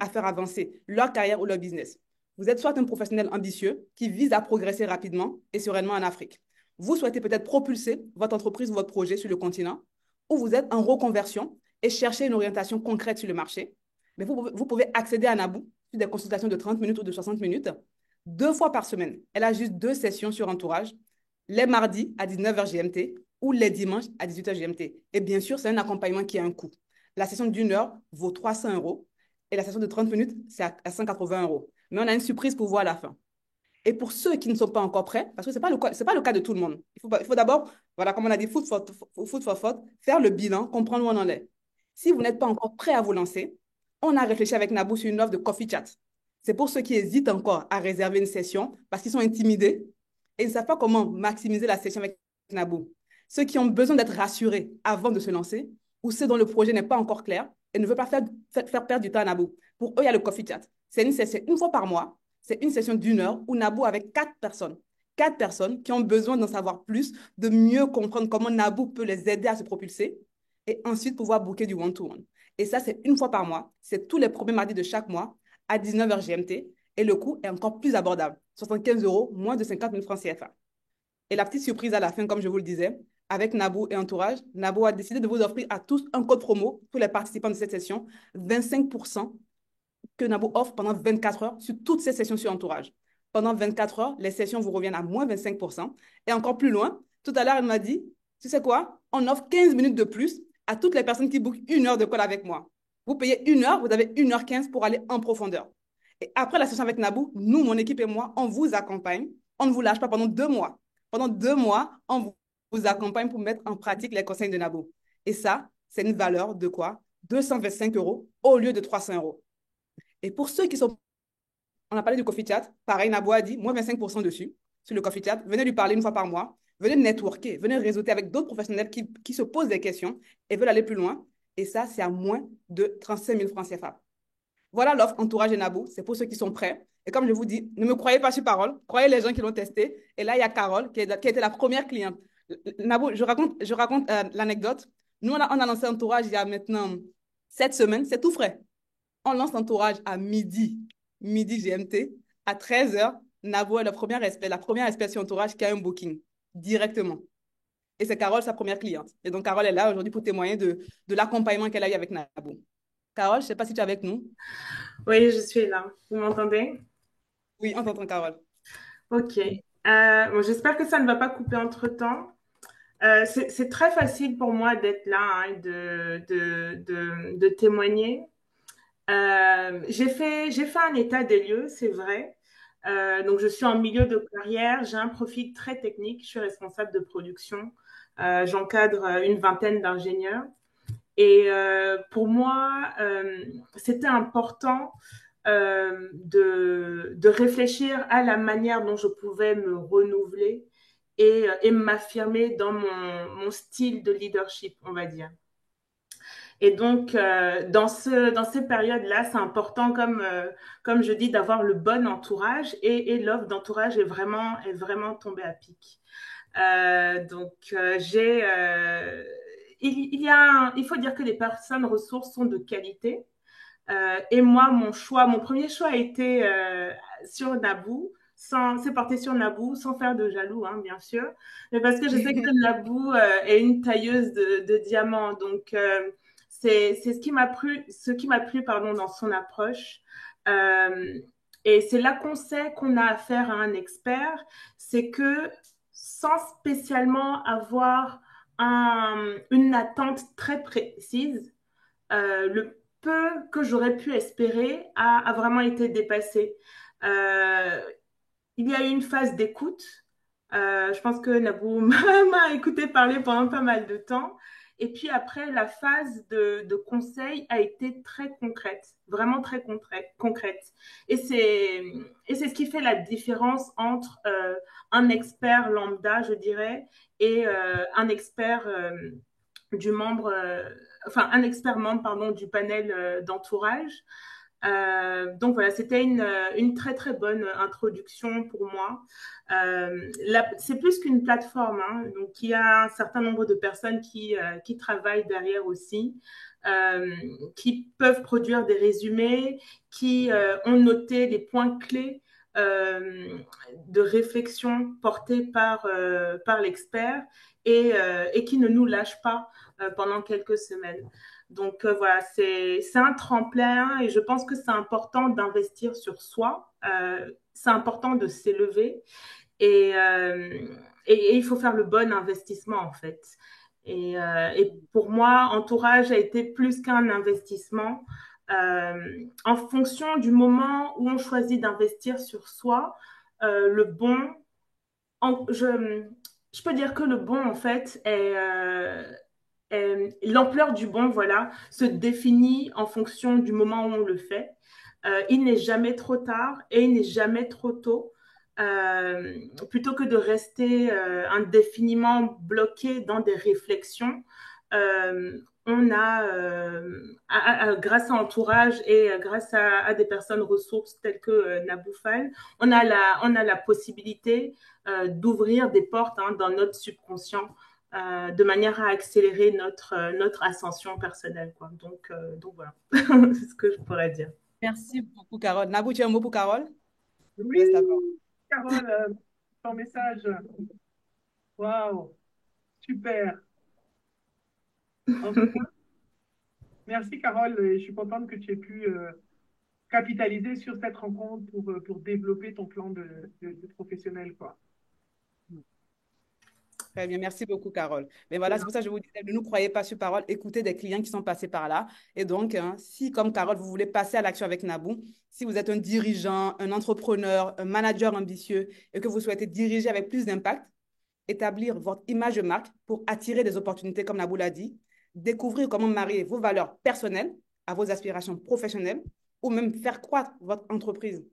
à faire avancer leur carrière ou leur business. Vous êtes soit un professionnel ambitieux qui vise à progresser rapidement et sereinement en Afrique. Vous souhaitez peut-être propulser votre entreprise ou votre projet sur le continent, ou vous êtes en reconversion et cherchez une orientation concrète sur le marché. Mais vous pouvez accéder à Naboo sur des consultations de 30 minutes ou de 60 minutes, 2 fois par semaine. Elle a juste 2 sessions sur Entourage, les mardis à 19h GMT ou les dimanches à 18h GMT. Et bien sûr, c'est un accompagnement qui a un coût. La session d'1 heure vaut 300 euros et la session de 30 minutes, c'est à 180 euros. Mais on a une surprise pour vous à la fin. Et pour ceux qui ne sont pas encore prêts, parce que ce n'est pas le cas de tout le monde, il faut d'abord, voilà, comme on a dit, food for thought, faire le bilan, comprendre où on en est. Si vous n'êtes pas encore prêt à vous lancer, on a réfléchi avec Naboo sur une offre de coffee chat. C'est pour ceux qui hésitent encore à réserver une session parce qu'ils sont intimidés et ils ne savent pas comment maximiser la session avec Naboo. Ceux qui ont besoin d'être rassurés avant de se lancer ou ceux dont le projet n'est pas encore clair et ne veulent pas faire perdre du temps à Naboo. Pour eux, il y a le coffee chat. C'est une session 1 fois par mois. C'est une session d'1 heure où Naboo avec 4 personnes. 4 personnes qui ont besoin d'en savoir plus, de mieux comprendre comment Naboo peut les aider à se propulser et ensuite pouvoir booker du one-to-one. Et ça, c'est 1 fois par mois. C'est tous les premiers mardis de chaque mois à 19h GMT. Et le coût est encore plus abordable. 75 euros, moins de 50 000 francs CFA. Et la petite surprise à la fin, comme je vous le disais, avec Naboo et Entourage, Naboo a décidé de vous offrir à tous un code promo, tous les participants de cette session, 25% que Naboo offre pendant 24 heures sur toutes ces sessions sur Entourage. Pendant 24 heures, les sessions vous reviennent à moins 25%. Et encore plus loin, tout à l'heure, elle m'a dit, tu sais quoi, on offre 15 minutes de plus à toutes les personnes qui bookent 1 heure de call avec moi. Vous payez 1 heure, vous avez 1h15 pour aller en profondeur. Et après la session avec Naboo, nous, mon équipe et moi, on vous accompagne. On ne vous lâche pas pendant 2 mois. Pendant 2 mois, on vous accompagne pour mettre en pratique les conseils de Naboo. Et ça, c'est une valeur de quoi? 225 euros au lieu de 300 euros. Et pour ceux qui sont, on a parlé du coffee chat, pareil, Nabo a dit, moins 25% dessus, sur le coffee chat, venez lui parler 1 fois par mois, venez networker, venez réseauter avec d'autres professionnels qui se posent des questions et veulent aller plus loin. Et ça, c'est à moins de 35 000 francs CFA. Voilà l'offre Entourage et Nabo, c'est pour ceux qui sont prêts. Et comme je vous dis, ne me croyez pas sur parole, croyez les gens qui l'ont testé. Et là, il y a Carole qui était la première cliente. Nabou, je raconte l'anecdote. Nous, on a lancé Entourage il y a maintenant 7 semaines, c'est tout frais. On lance Entourage à midi GMT. À 13h, Nabou est la première espèce sur Entourage qui a un booking directement. Et c'est Carole, sa première cliente. Et donc, Carole est là aujourd'hui pour témoigner de l'accompagnement qu'elle a eu avec Nabou. Carole, je ne sais pas si tu es avec nous. Oui, je suis là. Vous m'entendez? Oui, on t'entend, Carole. Ok. Bon, j'espère que ça ne va pas couper entre-temps. C'est très facile pour moi d'être là hein, et de témoigner. J'ai fait un état des lieux, c'est vrai. Donc, je suis en milieu de carrière. J'ai un profil très technique. Je suis responsable de production. J'encadre une vingtaine d'ingénieurs. Et pour moi, c'était important de réfléchir à la manière dont je pouvais me renouveler et m'affirmer dans mon style de leadership, on va dire. Et donc, dans ces périodes-là, c'est important, comme je dis, d'avoir le bon entourage et l'offre d'entourage est vraiment tombée à pic. Donc, il faut dire que les personnes ressources sont de qualité. Et moi, mon premier choix a été sur Naboo. C'est porté sur Naboo, sans faire de jaloux, hein, bien sûr. Mais parce que je sais que Naboo est une tailleuse de diamants. Donc, c'est ce qui m'a plu pardon, dans son approche. Euh, et c'est là qu'on sait qu'on a affaire à un expert. C'est que sans spécialement avoir une attente très précise, le peu que j'aurais pu espérer a vraiment été dépassé. Euh, il y a eu une phase d'écoute. Je pense que Nabou m'a écouté parler pendant pas mal de temps. Et puis après, la phase de conseil a été très concrète, vraiment très concrète. Et c'est ce qui fait la différence entre un expert lambda, je dirais, et un expert du membre, enfin un expert membre pardon, du panel d'entourage. Donc voilà, c'était une très très bonne introduction pour moi. C'est plus qu'une plateforme, hein, donc il y a un certain nombre de personnes qui travaillent derrière aussi, euh, qui peuvent produire des résumés, qui ont noté les points clés de réflexion portés par l'expert et qui ne nous lâchent pas pendant quelques semaines. Donc voilà, c'est un tremplin et je pense que c'est important d'investir sur soi. C'est important de s'élever et, euh, et il faut faire le bon investissement en fait. Et pour moi, Entourage a été plus qu'un investissement. En fonction du moment où on choisit d'investir sur soi, le bon, en- je peux dire que le bon en fait l'ampleur du bon, voilà, se définit en fonction du moment où on le fait. Il n'est jamais trop tard et il n'est jamais trop tôt. Euh, Plutôt que de rester indéfiniment bloqué dans des réflexions, on a, grâce à Entourage et grâce à des personnes ressources telles que Naboufal, on a la possibilité d'ouvrir des portes hein, dans notre subconscient de manière à accélérer notre ascension personnelle. Quoi. Donc voilà, c'est ce que je pourrais dire. Merci beaucoup, Carole. Nabou, tu as un mot pour Carole? Je Oui, laisse la parole. Carole, ton message. Waouh, super. En tout cas, merci Carole. Et je suis contente que tu aies pu capitaliser sur cette rencontre pour développer ton plan de professionnel, quoi. Très bien, merci beaucoup, Carole. Mais voilà, c'est pour ça que je vous disais, ne nous croyez pas sur parole, écoutez des clients qui sont passés par là. Et donc, hein, si, comme Carole, vous voulez passer à l'action avec Nabou, si vous êtes un dirigeant, un entrepreneur, un manager ambitieux et que vous souhaitez diriger avec plus d'impact, établir votre image de marque pour attirer des opportunités, comme Nabou l'a dit, découvrir comment marier vos valeurs personnelles à vos aspirations professionnelles ou même faire croître votre entreprise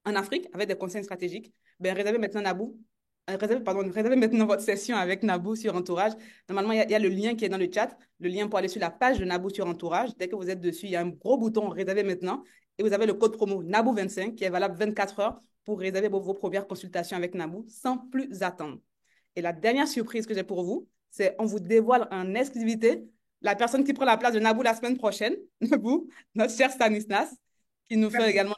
en Afrique avec des conseils stratégiques, ben réservez maintenant Nabou. réservez maintenant votre session avec Naboo sur Entourage. Normalement, il y a le lien qui est dans le chat, le lien pour aller sur la page de Naboo sur Entourage. Dès que vous êtes dessus, il y a un gros bouton réserver maintenant et vous avez le code promo Naboo25 qui est valable 24 heures pour réserver vos premières consultations avec Naboo sans plus attendre. Et la dernière surprise que j'ai pour vous, c'est on vous dévoile en exclusivité la personne qui prend la place de Naboo la semaine prochaine, Naboo, notre cher Stanislas, qui nous fait Merci. également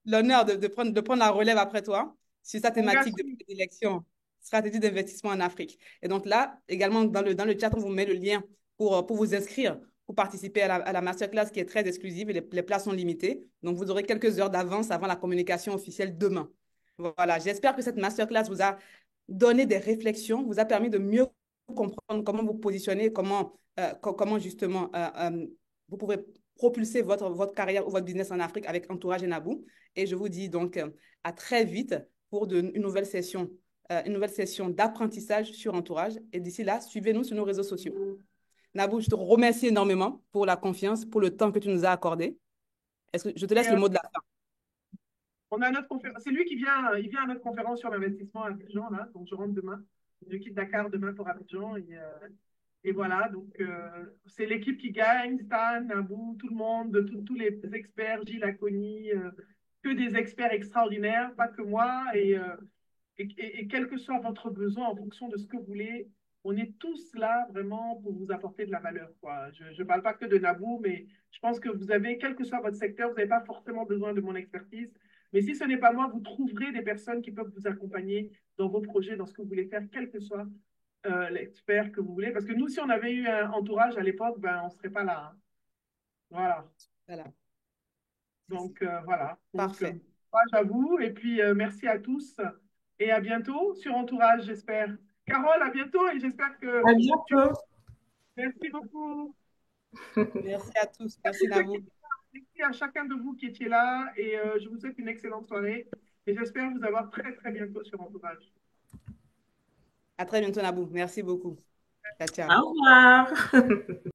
l'honneur de prendre la relève après toi sur sa Mon thématique de garçon, prédilection, stratégie d'investissement en Afrique. Et donc là, également dans le chat, on vous met le lien pour vous inscrire, pour participer à la masterclass qui est très exclusive et les places sont limitées. Donc vous aurez quelques heures d'avance avant la communication officielle demain. Voilà, j'espère que cette masterclass vous a donné des réflexions, vous a permis de mieux comprendre comment vous positionner, comment justement vous pouvez propulser votre carrière ou votre business en Afrique avec Entourage et Naboo. Et je vous dis donc à très vite pour une nouvelle session d'apprentissage sur Entourage. Et d'ici là, suivez-nous sur nos réseaux sociaux. Naboo, je te remercie énormément pour la confiance, pour le temps que tu nous as accordé. Est-ce que je te et, laisse le mot de la fin? on a notre conférence. C'est lui qui vient, il vient à notre conférence sur l'investissement à Abidjan, là. Donc, je rentre demain. Je quitte Dakar demain pour Abidjan. Et voilà, donc c'est l'équipe qui gagne, Stan, Naboo, tout le monde, tous les experts, Gilles Aconi, que des experts extraordinaires, pas que moi. Et quel que soit votre besoin, en fonction de ce que vous voulez, on est tous là vraiment pour vous apporter de la valeur, quoi. Je ne parle pas que de Naboo, mais je pense que vous avez, quel que soit votre secteur, vous n'avez pas forcément besoin de mon expertise. Mais si ce n'est pas moi, vous trouverez des personnes qui peuvent vous accompagner dans vos projets, dans ce que vous voulez faire, quel que soit l'expert que vous voulez. Parce que nous, si on avait eu un entourage à l'époque, ben, on ne serait pas là, hein. Voilà. Voilà. Donc, voilà. Donc, Parfait. courage à vous. Et puis, merci à tous. Et à bientôt sur Entourage, j'espère. Carole, à bientôt. Et j'espère que À tu... bientôt. Merci beaucoup. Merci à tous. Merci Merci, ceux qui Naboo. étaient là. Merci à chacun de vous qui étiez là. Et je vous souhaite une excellente soirée. Et j'espère vous avoir très, très bientôt sur Entourage. À très bientôt Naboo. Merci beaucoup. Ciao, ciao. Au revoir.